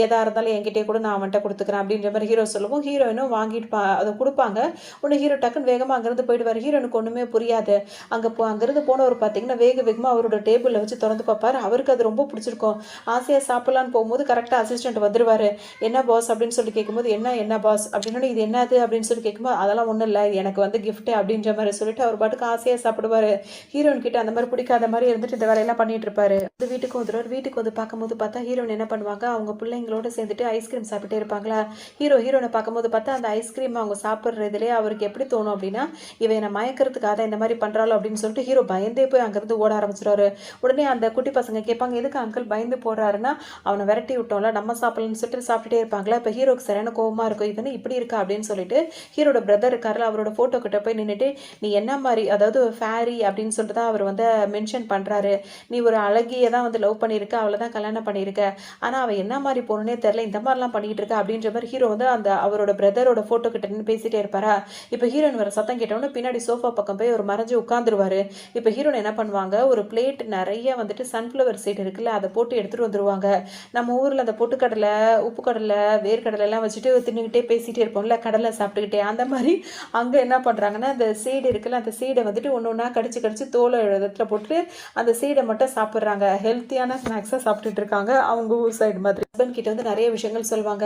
எதாக இருந்தாலும் என்கிட்டே கூட நான் அவன்கிட்ட கொடுத்துக்கிறேன் அப்படின்ற மாதிரி ஹீரோ சொல்லுவோம். ஹீரோயினும் வாங்கிட்டு அதை கொடுப்பாங்க. உடனே ஹீரோ டக்குன்னு வேகமாக அங்கேருந்து போயிடுவார். ஹீரோனுக்கு ஒன்றுமே புரியாது. அங்கேருந்து போனவர் பார்த்தீங்கன்னா வேகமாக அவரோட டேபிளில் வச்சு திறந்து பார்ப்பார். அவருக்கு அது ரொம்ப பிடிச்சிருக்கும். ஆசையாக சாப்பிட்லான்னு போகும்போது கரெக்டாக அசிஸ்டன்ட் வந்துடுவார். என்ன பாஸ் அப்படின்னு சொல்லி கேட்கும்போது, என்ன பாஸ் அப்படின்னா, இது என்னது அப்படின்னு சொல்லி கேட்கும்போது, அதெல்லாம் ஒன்றும் இல்லை, எனக்கு வந்து கிஃப்ட்டு அப்படின்ற மாதிரி சொல்லிட்டு அவர் பாட்டுக்கு ஆசையாக சாப்பிடுவார். ஹீரோயின் கிட்ட அந்த மாதிரி பிடிக்காத மாதிரி இருந்துட்டு இந்த வேலையெல்லாம் பண்ணிட்டு இருப்பாரு. வீட்டுக்கு வந்துடுவார். வீட்டுக்கு வந்து பார்க்கும்போது பார்த்தா ஹீரோயின் என்ன பண்ணுவாங்க, அவங்க பிள்ளைங்களோட சேர்ந்துட்டு ஐஸ்கிரீம் சாப்பிட்டே இருப்பாங்களா. ஹீரோனை பார்க்கும்போது பார்த்தா அந்த ஐஸ்கிரீம் அவங்க சாப்பிட்ற இதுலேயே அவருக்கு எப்படி தோணும் அப்படின்னா, இவன் என்னை மயக்கிறதுக்காக தான் இந்த மாதிரி பண்ணுறாளோ அப்படின்னு சொல்லிட்டு ஹீரோ பயந்தே போய் அங்கேருந்து ஓட ஆரம்பிச்சிடுவாரு. உடனே அந்த குட்டி பசங்க கேட்பாங்க, எதுக்கு அங்கிள் பயந்து போடுறாருன்னா, அவனை விரட்டி விட்டோம்ல, நம்ம சாப்பிடலன்னு சொல்லிட்டு சாப்பிட்டுட்டே இருப்பாங்களா. இப்போ ஹீரோக்கு சரியான கோவமாக இருக்கும், இவன் இப்படி இருக்கா அப்படின்னு சொல்லிட்டு ஹீரோட பிரதர் இருக்காருல, அவரோட ஃபோட்டோ கிட்ட போய் நின்றுட்டு, நீ என்ன மாதிரி, அதாவது ஃபேரி அப்படின்னு சொல்லிட்டு தான் அவர் வந்து மென்ஷன் பண்ணுறாரு, நீ ஒரு அழகியை தான் வந்து லவ் பண்ணியிருக்க, அவளை தான் கல்யாணம் பண்ணியிருக்க, ஆனால் அவள் என்ன மாதிரி போகணுன்னே தெரில, இந்த மாதிரிலாம் பண்ணிகிட்டு இருக்கா அப்படின்ற மாதிரி ஹீரோ வந்து அந்த அவரோட பிரதரோட ஃபோட்டோ கிட்ட நின்று பேசிகிட்டே இருப்பாரா. இப்போ ஹீரோயின் வர சத்தம் கேட்டோன்னே பின்னாடி சோஃபா பக்கம் போய் ஒரு மறைஞ்சு உட்காந்துருவார். இப்போ ஹீரோயின் என்ன பண்ணுவாங்க, ஒரு பிளேட் நிறைய வந்துட்டு சன்ஃப்ளவர் சீட் இருக்குல்ல, அதை போட்டு எடுத்துகிட்டு வந்துடுவாங்க. நம்ம ஊரில் அந்த பொட்டுக்கடலை, உப்பு கடலை, வேர்க்கடலை எல்லாம் வச்சுட்டு தின்னுக்கிட்டே பேசிகிட்டே இருப்போம்ல, கடலை சாப்பிட்டுக்கிட்டே, அந்த மாதிரி அங்கே என்ன பண்ணுறாங்கன்னா, அந்த சீடு இருக்குல்ல, அந்த சீடை வந்துட்டு ஒன்று ஒன்றா கடிச்சு தோலை இடத்துல போட்டு அந்த சீடை மட்டும் சாப்பிட்றாங்க. ஹெல்த்தியான ஸ்நாக்ஸாக சாப்பிட்டுட்டு இருக்காங்க அவங்க ஊர் சைடு மாதிரி. ஹஸ்பண்ட் கிட்ட வந்து நிறைய விஷயங்கள் சொல்லுவாங்க.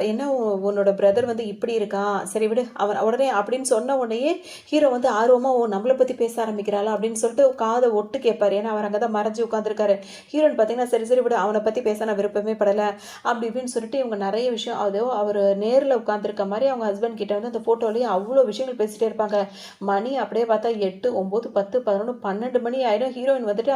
என்ன உன்னோட பிரதர் வந்து இப்படி இருக்கான், சரி விடு அவன், உடனே அப்படின்னு சொன்ன உடனேயே ஹீரோ வந்து ஆர்வமாக நம்மளை பற்றி பேச ஆரம்பிக்கிறாளா அப்படின்னு சொல்லிட்டு காதை ஒட்டு கேட்பார். ஏன்னா அவர் அங்கே தான் மறைஞ்சு உட்காந்துருக்காரு. ஹீரோன்னு பார்த்தீங்கன்னா, சரி விடு அவனை பற்றி பேச நான் விருப்பமே படலை அப்படி இப்படின்னு சொல்லிட்டு இவங்க நிறைய விஷயம், அதோ அவர் நேரில் உட்காந்துருக்க மாதிரி அவங்க ஹஸ்பண்ட் கிட்ட வந்து அந்த ஃபோட்டோலேயே அவ்வளோ விஷயங்கள் பேசிகிட்டே இருப்பாங்க. மணி அப்படியே பார்த்தா 8, 9, 10, 11, 12 மணி ஆயிடும். ஹீரோயின் வந்துட்டு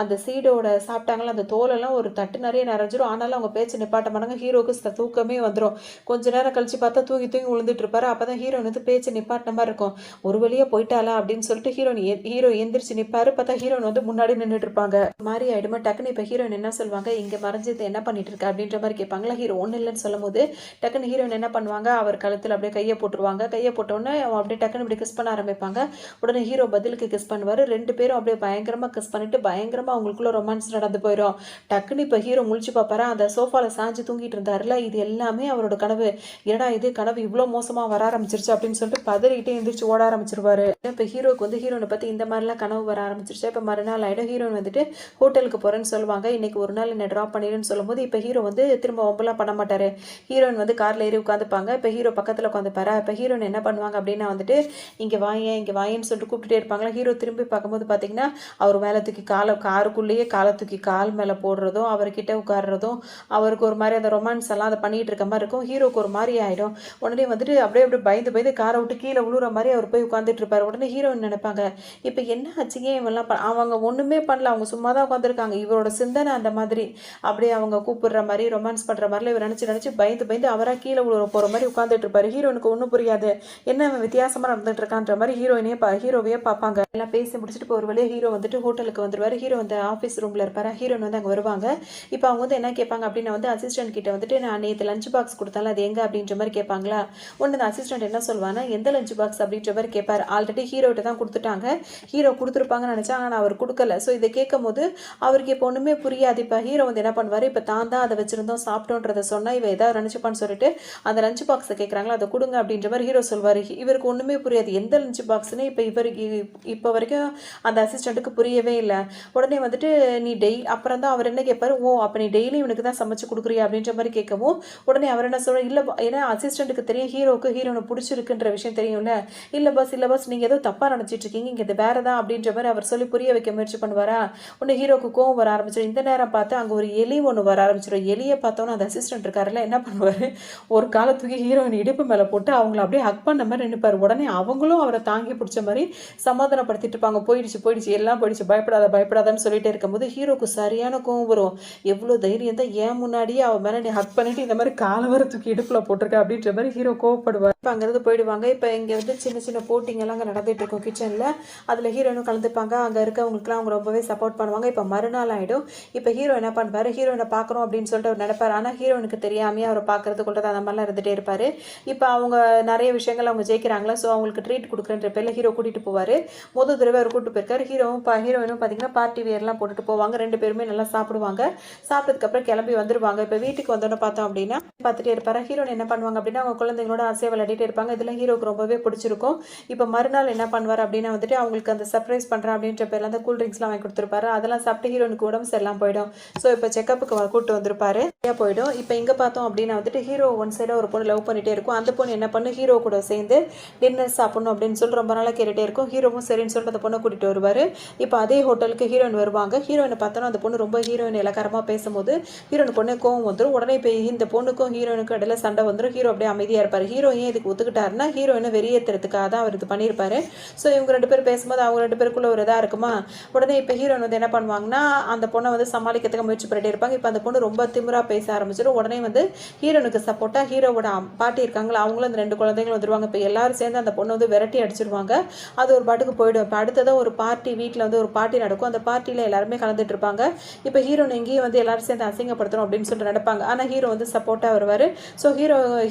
அந்த சீடோட சாப்பிட்டாங்களா அந்த தோலெல்லாம் ஒரு தட்டு நிறைய நிறைஞ்சிரும். ஆனாலும் அவங்க பேச்சு நிப்பாட்ட மாட்டாங்க. ஹீரோக்கு தூக்கமே வந்துடும். கொஞ்ச நேரம் கழிச்சு பார்த்தா தூங்கி விழுந்துட்டு இருப்பாரு. அப்போ தான் ஹீரோயின் வந்து பேச்சு நிப்பாட்டின மாதிரி இருக்கும். ஒரு வழியாக போயிட்டாளா அப்படின்னு சொல்லிட்டு ஹீரோ எந்திரிச்சு நிற்பாரு. பார்த்தா ஹீரோயின் வந்து முன்னாடி நின்றுட்டு இருப்பாங்க. மாதிரி ஆயிடுமா. டக்குன்னு இப்போ ஹீரோயின் என்ன சொல்லுவாங்க, இங்கே மறைஞ்சது என்ன பண்ணிட்டு இருக்க அப்படின்ற மாதிரி கேட்பாங்களா. ஹீரோ ஒன்றும் இல்லைன்னு சொல்லும் போது டக்குன்னு ஹீரோயின் என்ன பண்ணுவாங்க, அவர் கழுத்தில் அப்படியே கையை போட்டுருவாங்க. கையை போட்டோன்னே அப்படியே டக்குன்னு இப்படி கிஸ் பண்ண ஆரம்பிப்பாங்க. உடனே ஹீரோ பதிலுக்கு கிஸ் பண்ணுவார். 2 பேரும் அப்படியே பயங்கரமாக கிஸ் பண்ணிட்டு பயங்கரமாக அவங்களுக்குள்ள ரொமான்ஸ் நடந்து போயிடும். டக்குன்னு இப்போ ஹீரோ முழிச்சு பார்ப்பாரா, அந்த சோஃபாவில் சாஞ்சு தூங்கிட்டு இருந்தாருல, இது எல்லாமே அவரோட கனவு. ஏடா இது கனவு இவ்வளோ மோசமாக வர ஆரம்பிச்சிருச்சு அப்படின்னு சொல்லிட்டு பதறிக்கிட்டே எந்திரிச்சு ஓட ஆரம்பிச்சிருவாரு. இப்போ ஹீரோக்கு வந்து ஹீரோனை பற்றி இந்த மாதிரிலாம் கனவு வர ஆரம்பிச்சிருச்சு. இப்போ மறுநாள் ஆகிடும். ஹீரோன் வந்துட்டு ஹோட்டலுக்கு போகிறேன்னு சொல்லுவாங்க. இன்னைக்கு ஒரு நாள் என்னை ட்ராப் பண்ணிடுன்னு சொல்லும்போது இப்போ ஹீரோ வந்து திரும்ப ஒம்பலாம் பண்ண மாட்டார். ஹீரோயின் வந்து காரில் ஏறி உட்காந்துப்பாங்க. இப்போ ஹீரோ பக்கத்தில் உட்காந்துப்பாரா. இப்போ ஹீரோயின் என்ன பண்ணுவாங்க அப்படின்னா வந்துட்டு, இங்கே வாயேன்னு சொல்லிட்டு கூப்பிட்டுட்டே இருப்பாங்களா. ஹீரோ திரும்பி பார்க்கும்போது பார்த்தீங்கன்னா, அவர் மேலே தூக்கி காருக்குள்ளேயே காலை தூக்கி கால் மேலே போடுறதும், அவர்கிட்ட உட்கார்றதும் அவருக்கு ஒரு மாதிரி அந்த ரொமான்ஸ் எல்லாம் அதை பண்ணிட்டு இருக்க மாதிரி இருக்கும். ஹீரோக்கு ஒரு மாதிரி ஆயிடும். உடனே வந்துட்டு அப்படியே அப்படியே பயந்து பயந்து காரை விட்டு கீழே விழுற மாதிரி அவர் போய் உட்காந்துட்டு இருப்பாரு. உடனே ஹீரோயின் நினைப்பாங்க, இப்போ என்ன ஆச்சுங்க இவெல்லாம் அவங்க ஒன்றுமே பண்ணல, அவங்க சும்மா தான் உட்காந்துருக்காங்க, இவரோட சிந்தனை அந்த மாதிரி அப்படியே அவங்க கூப்பிடுற மாதிரி ரொமான்ஸ் பண்ணுற மாதிரிலாம் இவர் நினச்சி நினச்சி பயந்து பயந்து அவராக கீழே விழுற போகிற மாதிரி உட்காந்துட்டு இருப்பாரு. ஹீரோனுக்கு ஒன்றும் புரியாது, என்ன அவன் வித்தியாசமாக நடந்துட்டு இருக்கான்ற மாதிரி ஹீரோவையே பார்ப்பாங்க. எல்லாம் பேசி முடிச்சுட்டு இப்போ ஒரு வழியாக ஹீரோ வந்துட்டு ஹோட்டலுக்கு வந்துருவாரு. ஹீரோ வந்து ஆஃபீஸ் ரூமில் இருப்பாரு. ஹீரோன் வந்து அங்கே வருவாங்க. இப்போ அவங்க வந்து என்ன கேட்பாங்க அப்படின்னா வந்து அசிஸ்டன்ட் கிட்ட வந்துட்டு நான் நேற்று லஞ்ச் பாக்ஸ் கொடுத்தாலும் அது எங்கே அப்படின்ற மாதிரி கேட்பாங்களா. ஒன்று அந்த அசிஸ்டன்ட் என்ன சொல்வானா, எந்த லஞ்ச் பாக்ஸ் அப்படின்ற மாதிரி கேட்பார். ஆல்ரெடி ஹீரோட்ட தான் கொடுத்துட்டாங்க, ஹீரோ கொடுத்துருப்பாங்கன்னு நினச்சா, ஆனால் அவர் கொடுக்கல. ஸோ இதை கேட்கும் போது அவருக்கு இப்போ ஒன்றுமே புரியாது. இப்போ ஹீரோ வந்து என்ன பண்ணுவார், இப்போ தான் தான் அதை வச்சுருந்தோம் சாப்பிட்டோன்றதை சொன்னால் இவ ஏதாவது நினச்சிப்பான்னு சொல்லிட்டு அந்த லஞ்ச் பாக்ஸை கேட்குறாங்களா, அதை கொடுங்க அப்படின்ற மாதிரி ஹீரோ சொல்வார். இவருக்கு ஒன்றுமே புரியாது, எந்த லஞ்ச் பாக்ஸ்னு இப்போ வரைக்கும் அந்த அசிஸ்டண்ட்டுக்கு புரியவே இல்லை. உடனே வந்துட்டு நீ அப்புறம் தான் அவர் என்ன கேட்பாரு, ஓ அப்போ நீ டெய்லி இவனுக்கு தான் சமைச்சு கொடுக்குறியா அப்படின்ற மாதிரி கேட்கவும் உடனே அவர் என்ன சொல்ற, இல்லை ஏன்னா அசிஸ்டண்ட்டுக்கு தெரியும் ஹீரோனை பிடிச்சிருக்குன்ற விஷயம் தெரியும்ல, இல்லை பஸ் நீங்கள் ஏதோ தப்பாக நினச்சிட்டு இருக்கீங்க, இங்கே இது வேறு தான் அப்படின்ற மாதிரி அவர் சொல்லி புரிய வைக்க முயற்சி பண்ணுவாரா. உடனே ஹீரோக்கு கோவம் வர ஆரம்பிச்சிடும். இந்த நேரம் பார்த்து அங்கே ஒரு எலி ஒன்று வர ஆரம்பிச்சிடும். எலியை பார்த்தோன்னா அந்த அசிஸ்டன்ட் இருக்காருல்ல என்ன பண்ணுவார், ஒரு காலத்துக்கு ஹீரோயின் இடுப்பு மேலே போட்டு அவங்கள அப்படியே ஹக் பண்ண மாதிரி நினைப்பார். உடனே அவங்களும் அவரை தாங்கி பிடிச்ச மாதிரி சமாதானப்படுத்திட்டு இருப்பாங்க. போயிடுச்சு எல்லாம் போயிடுச்சு, பயப்படாதான்னு சொல்லிட்டே இருக்கும்போது ஹீரோக்கு சரியான கோவம் வரும். எவ்வளோ தைரியம் தான் ஏன் முன்னாடியே அவன் மேலே நீ ஹக் பண்ணிட்டு இந்த மாதிரி காலை வர தூக்கி இடுப்பில் போட்டிருக்க அப்படின்ற மாதிரி ஹீரோ கோவப்படுவார். இப்போ அங்கேருந்து போயிடுவாங்க. இப்போ இங்கே வந்து சின்ன சின்ன போட்டிங்கெல்லாம் அங்கே நடந்துட்டு இருக்கும் கிச்சனில். அதில் ஹீரோயினும் கலந்துப்பாங்க. அங்கே இருக்கவங்களுக்குலாம் அவங்க ரொம்பவே சப்போர்ட் பண்ணுவாங்க. இப்போ மறுநாள் ஆகிடும். இப்போ ஹீரோ என்ன பண்ணுவார், ஹீரோயினை பார்க்கணும் அப்படின்னு சொல்லிட்டு அவர் நினைப்பார். ஆனால் ஹீரோயினுக்கு தெரியாமையே அவரை பார்க்கறது கொள்றது அந்த மாதிரிலாம் இருந்துகிட்டே இருப்பார். இப்போ அவங்க நிறைய விஷயங்கள் அவங்க ஜெயிக்கிறாங்களா, ஸோ அவங்களுக்கு ட்ரீட் கொடுக்குறன்ற பேரில் ஹீரோ கூட்டிகிட்டு போவார். முதல் தடவை அவர் கூப்பிட்டு போயிருக்காரு. ஹீரோயினும் பார்த்தீங்கன்னா பார்ட்டி வேர்லாம் போட்டுட்டு போவாங்க. ரெண்டு பேருமே நல்லா சாப்பிடுவாங்க. சாப்பிட்டதுக்கப்புறம் கிளம்பி வந்துடுவாங்க. இப்போ வீட்டுக்கு வந்தோன்னு பார்த்தோம் அப்படின்னா பார்த்துட்டே இருப்பாரு. ஹீரோன் என்ன பண்ணுவாங்க அப்படின்னா அவங்க குழந்தைங்களோட ஆசையை விளையாடிட்டே இருப்பாங்க. இதெல்லாம் ஹீரோக்கு ரொம்பவே பிடிச்சிருக்கும். இப்போ மறுநாள் என்ன பண்ணுவார் அப்படின்னா வந்துட்டு அவங்களுக்கு அந்த சர்ப்ரைஸ் பண்ணுறேன் அப்படின்ற பேரில் அந்த கூல் ட்ரிங்க்ஸ்லாம் வாங்கி கொடுத்துருப்பாரு. அதெல்லாம் சாப்பிட்டு ஹீரோனுக்கு உடம்பு சரியில்லாம் போயிடும். ஸோ இப்போ செக்கப்புக்கு கூப்பிட்டு வந்திருப்பாரு, போயிடும். இப்போ இங்கே பார்த்தோம் அப்படின்னா வந்துட்டு ஹீரோ ஒன் சைடாக ஒரு பொண்ணு லவ் பண்ணிட்டே இருக்கும். அந்த பொண்ணு என்ன பண்ணு, ஹீரோ கூட சேர்ந்து டின்னர் சாப்பிடணும் அப்படின்னு சொல்லி ரொம்ப நாளாக கேட்டுகிட்டே இருக்கும். ஹீரோவும் சரின்னு சொல்லிட்டு அந்த பொண்ணை கூட்டிகிட்டு வருவார். இப்போ அதே ஹோட்டலுக்கு ஹீரோயின் வருவாங்க. ஹீரோயினை பார்த்தோன்னா அந்த பொண்ணு ரொம்ப ஹீரோயின் இலக்காரமாக பேசும்போது ஹீரோனுக்கு பொண்ணு கோவம் வந்துடும். உடனே இப்போ இந்த பொண்ணுக்கும் ஹீரோயினுக்கும் இடையில சண்டை வந்துடும். ஹீரோ அப்படியே அமைதியாக இருப்பார். ஹீரோ ஏன் இதுக்கு ஒத்துக்கிட்டாருன்னா ஹீரோயினை வெளியேற்றுறதுக்காக தான் அவர் இது பண்ணியிருப்பாரு. ஸோ இவங்க ரெண்டு பேரும் பேசும்போது அவங்க ரெண்டு பேருக்குள்ள ஒரு இதாக இருக்குமா. உடனே இப்போ ஹீரோயின் வந்து என்ன பண்ணுவாங்கன்னா அந்த பொண்ணை வந்து சமாளிக்கிறதுக்கு முயற்சி பண்ணிட்டே இருப்பாங்க. இப்போ அந்த பொண்ணு ரொம்ப திமிரா பேச ஆரம்பிச்சிடும். உடனே வந்து ஹீரோனுக்கு சப்போர்ட்டாக ஹீரோவோட பாட்டி இருக்காங்களா, அவங்களும் அந்த ரெண்டு குழந்தைங்களும் வந்துருவாங்க. இப்போ எல்லாரும் சேர்ந்து அந்த பொண்ணை வந்து விரட்டி அடிச்சிருவாங்க. அது ஒரு பாட்டுக்கு போயிடும். இப்போ அடுத்ததான் ஒரு பார்ட்டி, வீட்டில் வந்து ஒரு பார்ட்டி நடக்கும். அந்த பார்ட்டியில் எல்லாருமே கலந்துட்டு இருப்பாங்க. இப்போ ஹீரோன் எங்கேயும் வந்து எல்லாரும் சேர்ந்து அசிங்கப்படுத்தணும் அப்படின்னு சொல்லிட்டு நடப்பாங்க. ஆனால் ஹீரோ வந்து சப்போர்ட்டாக வருவார். ஸோ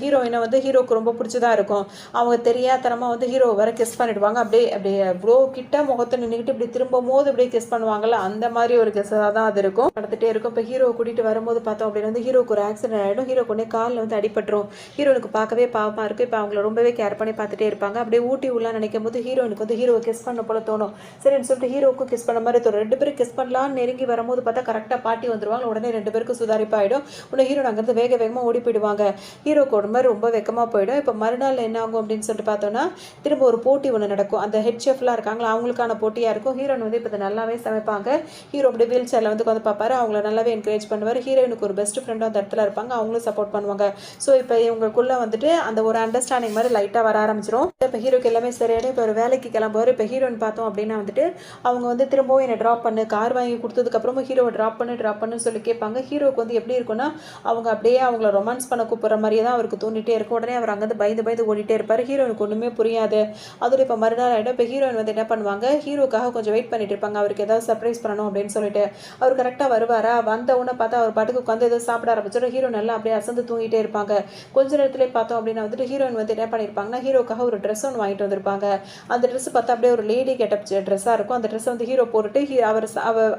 ஹீரோயினை வந்து ஹீரோக்கு ரொம்ப பிடிச்சதா இருக்கும். அவங்க தெரியாதனமாக வந்து ஹீரோ வர கிஸ் பண்ணிடுவாங்க. அப்படியே அவ்வளோ கிட்ட முகத்தை நின்றுக்கிட்டு இப்படி திரும்பும் போது அப்படியே கிஸ் பண்ணுவாங்கல்ல, அந்த மாதிரி ஒரு கிஸ்ஸாக தான் அது இருக்கும், நடந்துகிட்டே இருக்கும். இப்போ ஹீரோ கூட்டிகிட்டு வரும்போது பார்த்தோம் அப்படின்னு வந்து ஹீரோக்கு ஒரு ஆக்சிடென்ட் ஆகிடும். ஹீரோ கொண்டே காலில் வந்து அடிபட்டுரும். ஹீரோனுக்கு பார்க்கவே பாவமாக இருக்குது. இப்போ அவங்கள ரொம்பவே கேர் பண்ணி பார்த்துட்டே இருப்பாங்க. அப்படியே ஊட்டி உள்ளான்னு நினைக்கும் போது ஹீரோனுக்கு வந்து ஹீரோவை கிஸ் பண்ண போல தோணும். சரின்னு சொல்லிட்டு ஹீரோவுக்கும் கிஸ் பண்ண மாதிரி தோணும். ரெண்டு பேரும் கிஸ் பண்ணலான்னு நெருங்கி வரும்போது பார்த்தா கரெக்டாக பாட்டி வந்துருவாங்க. உடனே ரெண்டு பேருக்கும் சுதாரிப்பாயிடும். உடனே ஹீரோ அங்கேருந்து வேகமாக ஓடி போயிடுவாங்க. ஹீரோக்கு ஒரு மாதிரி ரொம்ப வெக்கமாக போயிடும். இப்போ மறுநாள் என்ன ஆகும் அப்படின்னு சொல்லிட்டு பார்த்தோன்னா திரும்ப ஒரு போட்டி ஒன்று நடக்கும். அந்த ஹெட் ஷெஃப்லாம் இருக்காங்களா, அவங்களுக்கான போட்டியாக இருக்கும். ஹீரோன் வந்து இப்போ நல்லாவே சமைப்பாங்க. ஹீரோ அப்படியே வீல் சேரில் வந்து உட்காந்து பார்ப்பாரு. அவங்கள நல்லாவே என்கரேஜ் பண்ணுவார். ஹீரோயினுக்கு ஒரு பெஸ்ட் ஃப்ரெண்டும் அந்த இடத்துல இருப்பாங்க, அவங்களும் சப்போர்ட் பண்ணுவாங்க. ஸோ இப்போ இவங்களுக்குள்ள வந்துட்டு அந்த ஒரு அண்டர்ஸ்டாண்டிங் மாதிரி லைட்டாக வர ஆரம்பிச்சிடும். இப்போ ஹீரோக்கு எல்லாமே சரியாயிடும். இப்போ ஒரு வேலைக்கு கிளம்புவார். இப்போ ஹீரோயின் பார்த்தோம் அப்படின்னா வந்துட்டு அவங்க வந்து திரும்பவும் என்னை ட்ராப் பண்ணு, கார் வாங்கி கொடுத்ததுக்கப்புறமா ஹீரோவை ட்ராப் பண்ணு சொல்லி கேட்பாங்க. ஹீரோக்கு வந்து எப்படி இருக்குன்னா அவங்க அப்படியே அவங்கள ரொமான்ஸ் பண்ண கூப்பிட்ற மாதிரியே தான் அவருக்கு தோண்டிகிட்டே இருக்கும். உடனே அவர் அங்கேருந்து பயந்து ஓடிட்டே இருப்பார். ஹீரோனுக்கு ஒன்றுமே புரியாது. அதோட இப்போ மறுநாள் ஆகிடும். இப்போ ஹீரோயின் வந்து என்ன பண்ணுவாங்க, ஹீரோக்காக கொஞ்சம் வெயிட் பண்ணிட்டு இருப்பாங்க. அவருக்கு ஏதாவது சர்ப்ரைஸ் பண்ணணும் அப்படின்னு சொல்லிட்டு. அவர் கரெக்டாக வருவாரா, வந்த உடனே பார்த்தா அவர் பாட்டுக்கு உட்காந்து ஏதோ சாப்பிட ஆரம்பிச்சிடும். ஹீரோ நல்லா அப்படியே அசந்து தூங்கிட்டே இருப்பாங்க. கொஞ்ச நேரத்திலே பார்த்தோம் அப்படின்னா வந்துட்டு ஹீரோயின் வந்து என்ன பண்ணியிருப்பாங்கன்னா ஹீரோக்காக ஒரு ட்ரெஸ் ஒன்று வாங்கிட்டு வந்திருப்பாங்க. அந்த ட்ரெஸ் பார்த்தா அப்படியே ஒரு லேடி கெட்டப் ட்ரெஸ்ஸாக இருக்கும். அந்த ட்ரெஸ் வந்து ஹீரோ போட்டுட்டு அவர்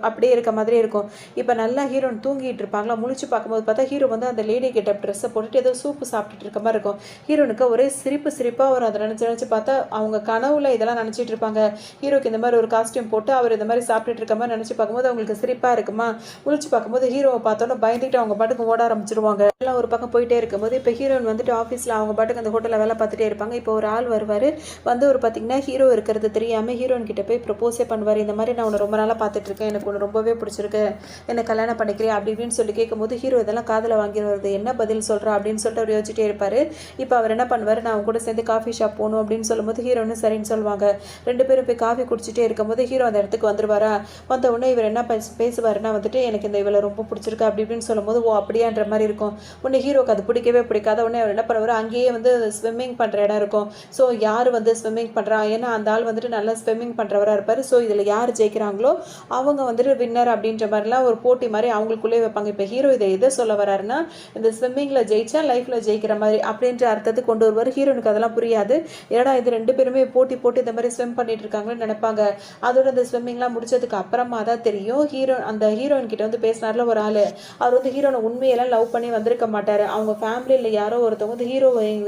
அப்படியே இருக்க மாதிரி இருக்கும். இப்போ நல்லா ஹீரோயின் தூங்கிட்டு இருப்பாங்களா, முழிச்சு பார்க்கும்போது பார்த்தா ஹீரோ வந்து அந்த லேடி கெட்டப் ட்ரெஸ்ஸை போட்டுட்டு ஏதோ சூப்பு சாப்பிட்டுட்டு இருக்க மாதிரி இருக்கும். ஹீரோனுக்கு ஒரே சிரிப்பாக அவர் அதை நினச்சி பார்த்தா அவங்க கனவுல இதெல்லாம் நினச்சிட்டு இருப்பாங்க. ஹீரோக்கு இந்த மாதிரி ஒரு காஸ்டியூம் போட்டு அவர் இந்த மாதிரி சாப்பிட்டுட்டு இருக்க மாதிரி நினச்சி பார்க்கும்போது அவங்களுக்கு சிரிப்பாக இருக்குமா. முழிச்சு பார்க்கும்போது ஹீரோவை பார்த்தோன்னா பயந்துட்டு அவங்க பாட்டுக்கு ஓட ஆரம்பிச்சிருவாங்க. எல்லாம் ஒரு பக்கம் போயிட்டே இருக்கும்போது இப்போ ஹீரோயின் வந்துட்டு ஆஃபீஸில் அவங்க பாட்டுக்கு அந்த ஹோட்டலில் வேலை பார்த்துட்டே இருப்பாங்க. இப்போ ஒரு ஆள் வருவார். வந்து ஒரு பார்த்தீங்கன்னா ஹீரோ இருக்கிறது தெரியாமல் ஹீரோயின் கிட்ட போய் ப்ரப்போஸே பண்ணுவார். இந்த மாதிரி நான் உன்னை ரொம்ப நாளாக பார்த்துட்டு இருக்கேன், எனக்கு ஒன்று ரொம்பவே பிடிச்சிருக்கு, என்னை கல்யாணம் பண்ணிக்கிறேன் பேசுறியா அப்படி இப்படின்னு சொல்லி கேட்கும்போது ஹீரோ இதெல்லாம் காதில் வாங்கிடுவது, என்ன பதில் சொல்கிறா அப்படின்னு சொல்லிட்டு அவர் யோசிச்சுட்டே இருப்பார். இப்போ அவர் என்ன பண்ணுவார், நான் அவங்க கூட சேர்ந்து காஃபி ஷாப் போகணும் அப்படின்னு சொல்லும்போது ஹீரோன்னு சரின்னு சொல்லுவாங்க. 2 பேரும் போய் காஃபி குடிச்சிட்டே இருக்கும்போது ஹீரோ அந்த இடத்துக்கு வந்துருவாரா. வந்த உடனே இவர் என்ன பேசுவாருன்னா வந்துட்டு, எனக்கு இந்த இவளை ரொம்ப பிடிச்சிருக்கு அப்படி இப்படின்னு சொல்லும்போது, ஓ அப்படியான்ற மாதிரி இருக்கும். உடனே ஹீரோக்கு அது பிடிக்கவே பிடிக்காத உடனே அவர் என்ன பண்ணுவார், அங்கேயே வந்து ஸ்விம்மிங் பண்ணுற இடம் இருக்கும். ஸோ யார் வந்து ஸ்விம்மிங் பண்ணுறா, ஏன்னா அந்த ஆள் வந்துட்டு நல்லா ஸ்விம்மிங் பண்ணுறவராக இருப்பார். ஸோ இதில் யார் ஜெயிக்கிறாங்களோ அவங்க வந்துட்டு வின்னர் அப்படின்ற மாதிரிலாம் ஒரு போட்டி மாதிரி அவங்களுக்குள்ளே வைப்பாங்க. இப்போ ஹீரோ இதை எதை சொல்ல வராருன்னா, இந்த ஸ்விம்மிங்கில் ஜெயிச்சா லைஃப்பில் ஜெயிக்கிற மாதிரி அப்படின்ற அர்த்தத்துக்கு கொண்டு வருவார். ஹீரோனுக்கு அதெல்லாம் புரியாது. ஏன்னா இது 2 பேருமே போட்டி போட்டு இந்த மாதிரி ஸ்விம் பண்ணிட்டு இருக்காங்கன்னு நினைப்பாங்க. அதோட இந்த ஸ்விம்மிங்லாம் முடிச்சதுக்கு அப்புறமா தான் தெரியும், அந்த ஹீரோயின் கிட்ட வந்து பேசினார்ல ஒரு ஆள், அவர் வந்து ஹீரோனை உண்மையெல்லாம் லவ் பண்ணி வந்திருக்க மாட்டார். அவங்க ஃபேமிலியில் யாரோ ஒருத்தவங்க வந்து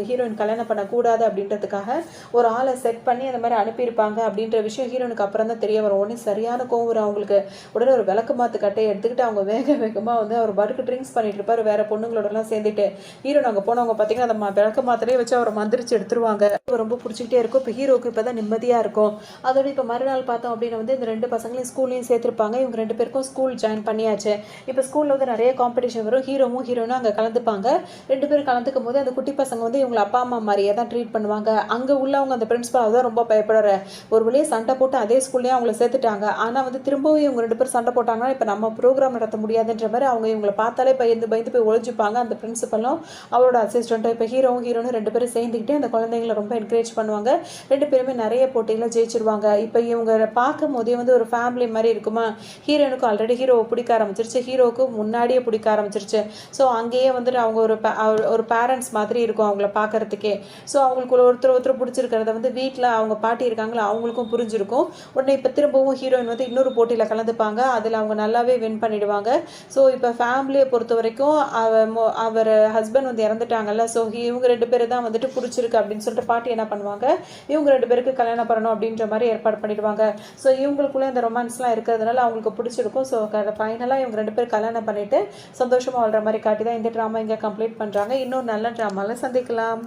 ஹீரோயின் கல்யாணம் பண்ணக்கூடாது அப்படின்றதுக்காக ஒரு ஆளை செட் பண்ணி அந்த மாதிரி அனுப்பியிருப்பாங்க அப்படின்ற விஷயம் ஹீரோனுக்கு அப்புறம் தான் தெரிய வரும். உடனே சரியான கோவம் வரும் அவங்களுக்கு. உடனே ஒரு விளக்கு மாத்து கட்டையை எடுத்துக்கிட்டு அவங்க வேகமாக வந்து அவர் பாட்டுக்கு ட்ரிங்க்ஸ் பண்ணிட்டு இருப்பார் வேற பொண்ணுங்களோடலாம் சேர்ந்துட்டு. ஹீரோன் அங்கே போனவங்க பார்த்தீங்கன்னா அந்த விளக்கு மாத்திரையே வச்சு அவரை மந்திரிச்சு எடுத்துருவாங்க. ரொம்ப பிடிச்சிக்கிட்டே இருக்கும். இப்போ ஹீரோக்கு இப்போ தான் நிம்மதியாக இருக்கும். அதோட இப்போ மறுநாள் பார்த்தோம் அப்படின்னா வந்து இந்த 2 பசங்களையும் ஸ்கூல்லையும் சேர்த்துருப்பாங்க. இவங்க 2 பேருக்கும் ஸ்கூல் ஜாயின் பண்ணியாச்சு. இப்போ ஸ்கூலில் வந்து நிறைய காம்படிஷன் வரும். ஹீரோனும் அங்கே கலந்துப்பாங்க. 2 பேரும் கலந்துக்கும் போது அந்த குட்டி பசங்க வந்து இவங்க அப்பா அம்மா மாதிரியே தான் ட்ரீட் பண்ணுவாங்க. அங்கே உள்ளவங்க அந்த பிரின்சிபல் தான் ரொம்ப பயப்படுற. ஒரு வழியே சண்டை போட்டு அதே ஸ்கூல்லேயே அவங்கள சேர்த்துட்டாங்க. ஆனால் வந்து திரும்பவும் இவங்க 2 பேரும் சண்டை போட்டாங்கன்னா இப்போ நம்ம ப்ரோக்ராம் நடத்த முடியாதுன்ற மாதிரி அவங்க இவங்களை பார்த்தாலே பயந்து போய் ஒழிஞ்சுப்பாங்க. அந்த பிரின்சிபலும் அவரோட அசிஸ்டண்ட்டும். இப்போ ஹீரோவும் 2 பேரும் சேர்ந்துக்கிட்டு அந்த குழந்தைங்களை ரொம்ப என்கரேஜ் பண்ணுவாங்க. 2 பேருமே நிறைய போட்டிகளை ஜெயிச்சிருவாங்க. இப்போ இவங்க பார்க்கும் போதே வந்து ஒரு ஃபேமிலி மாதிரி இருக்குமா. ஹீரோனுக்கு ஆல்ரெடி ஹீரோவை பிடிக்க ஆரம்பிச்சிருச்சு, ஹீரோவுக்கு முன்னாடியே பிடிக்க ஆரம்பிச்சிருச்சு. ஸோ அங்கேயே வந்துட்டு அவங்க ஒரு பேரண்ட்ஸ் மாதிரி இருக்கும் அவங்கள பார்க்கறதுக்கே. ஸோ அவங்களுக்கு ஒருத்தர் பிடிச்சிருக்கிறத வந்து வீட்டில் அவங்க பாட்டி இருக்காங்களா அவங்களுக்கும் புரிஞ்சிருக்கும். உடனே இப்போ திரும்பவும் ஹீரோயின் வந்து இன்னொரு போட்டியில் கலந்துப்பாங்க. அதில் அவங்க நல்லாவே வின் பண்ணிடுவாங்க. ஸோ இப்போ ஃபேமிலியை பொறுத்த வரைக்கும் அவர் ஹஸ்பண்ட் வந்து இறந்துட்டாங்கல்ல. ஸோ இவங்க 2 பேரும் தான் வந்துட்டு பிடிச்சிருக்கு அப்படின்னு சொல்லிட்டு பாட்டி என்ன பண்ணுவாங்க, இவங்க 2 பேருக்கு கல்யாணம் பண்ணணும் அப்படின்ற மாதிரி ஏற்பாடு பண்ணிடுவாங்க. ஸோ இவங்களுக்குள்ளே இந்த ரொமான்ஸ்லாம் இருக்கிறதுனால அவங்களுக்கு பிடிச்சிருக்கும். ஸோ ஃபைனலாக இவங்க 2 பேரும் கல்யாணம் பண்ணிட்டு சந்தோஷமாக வாழ்கிற மாதிரி காட்டி தான் இந்த ட்ராமா இங்கே கம்ப்ளீட் பண்ணுறாங்க. இன்னொரு நல்ல ட்ராமாவில் சந்திக்கலாம்.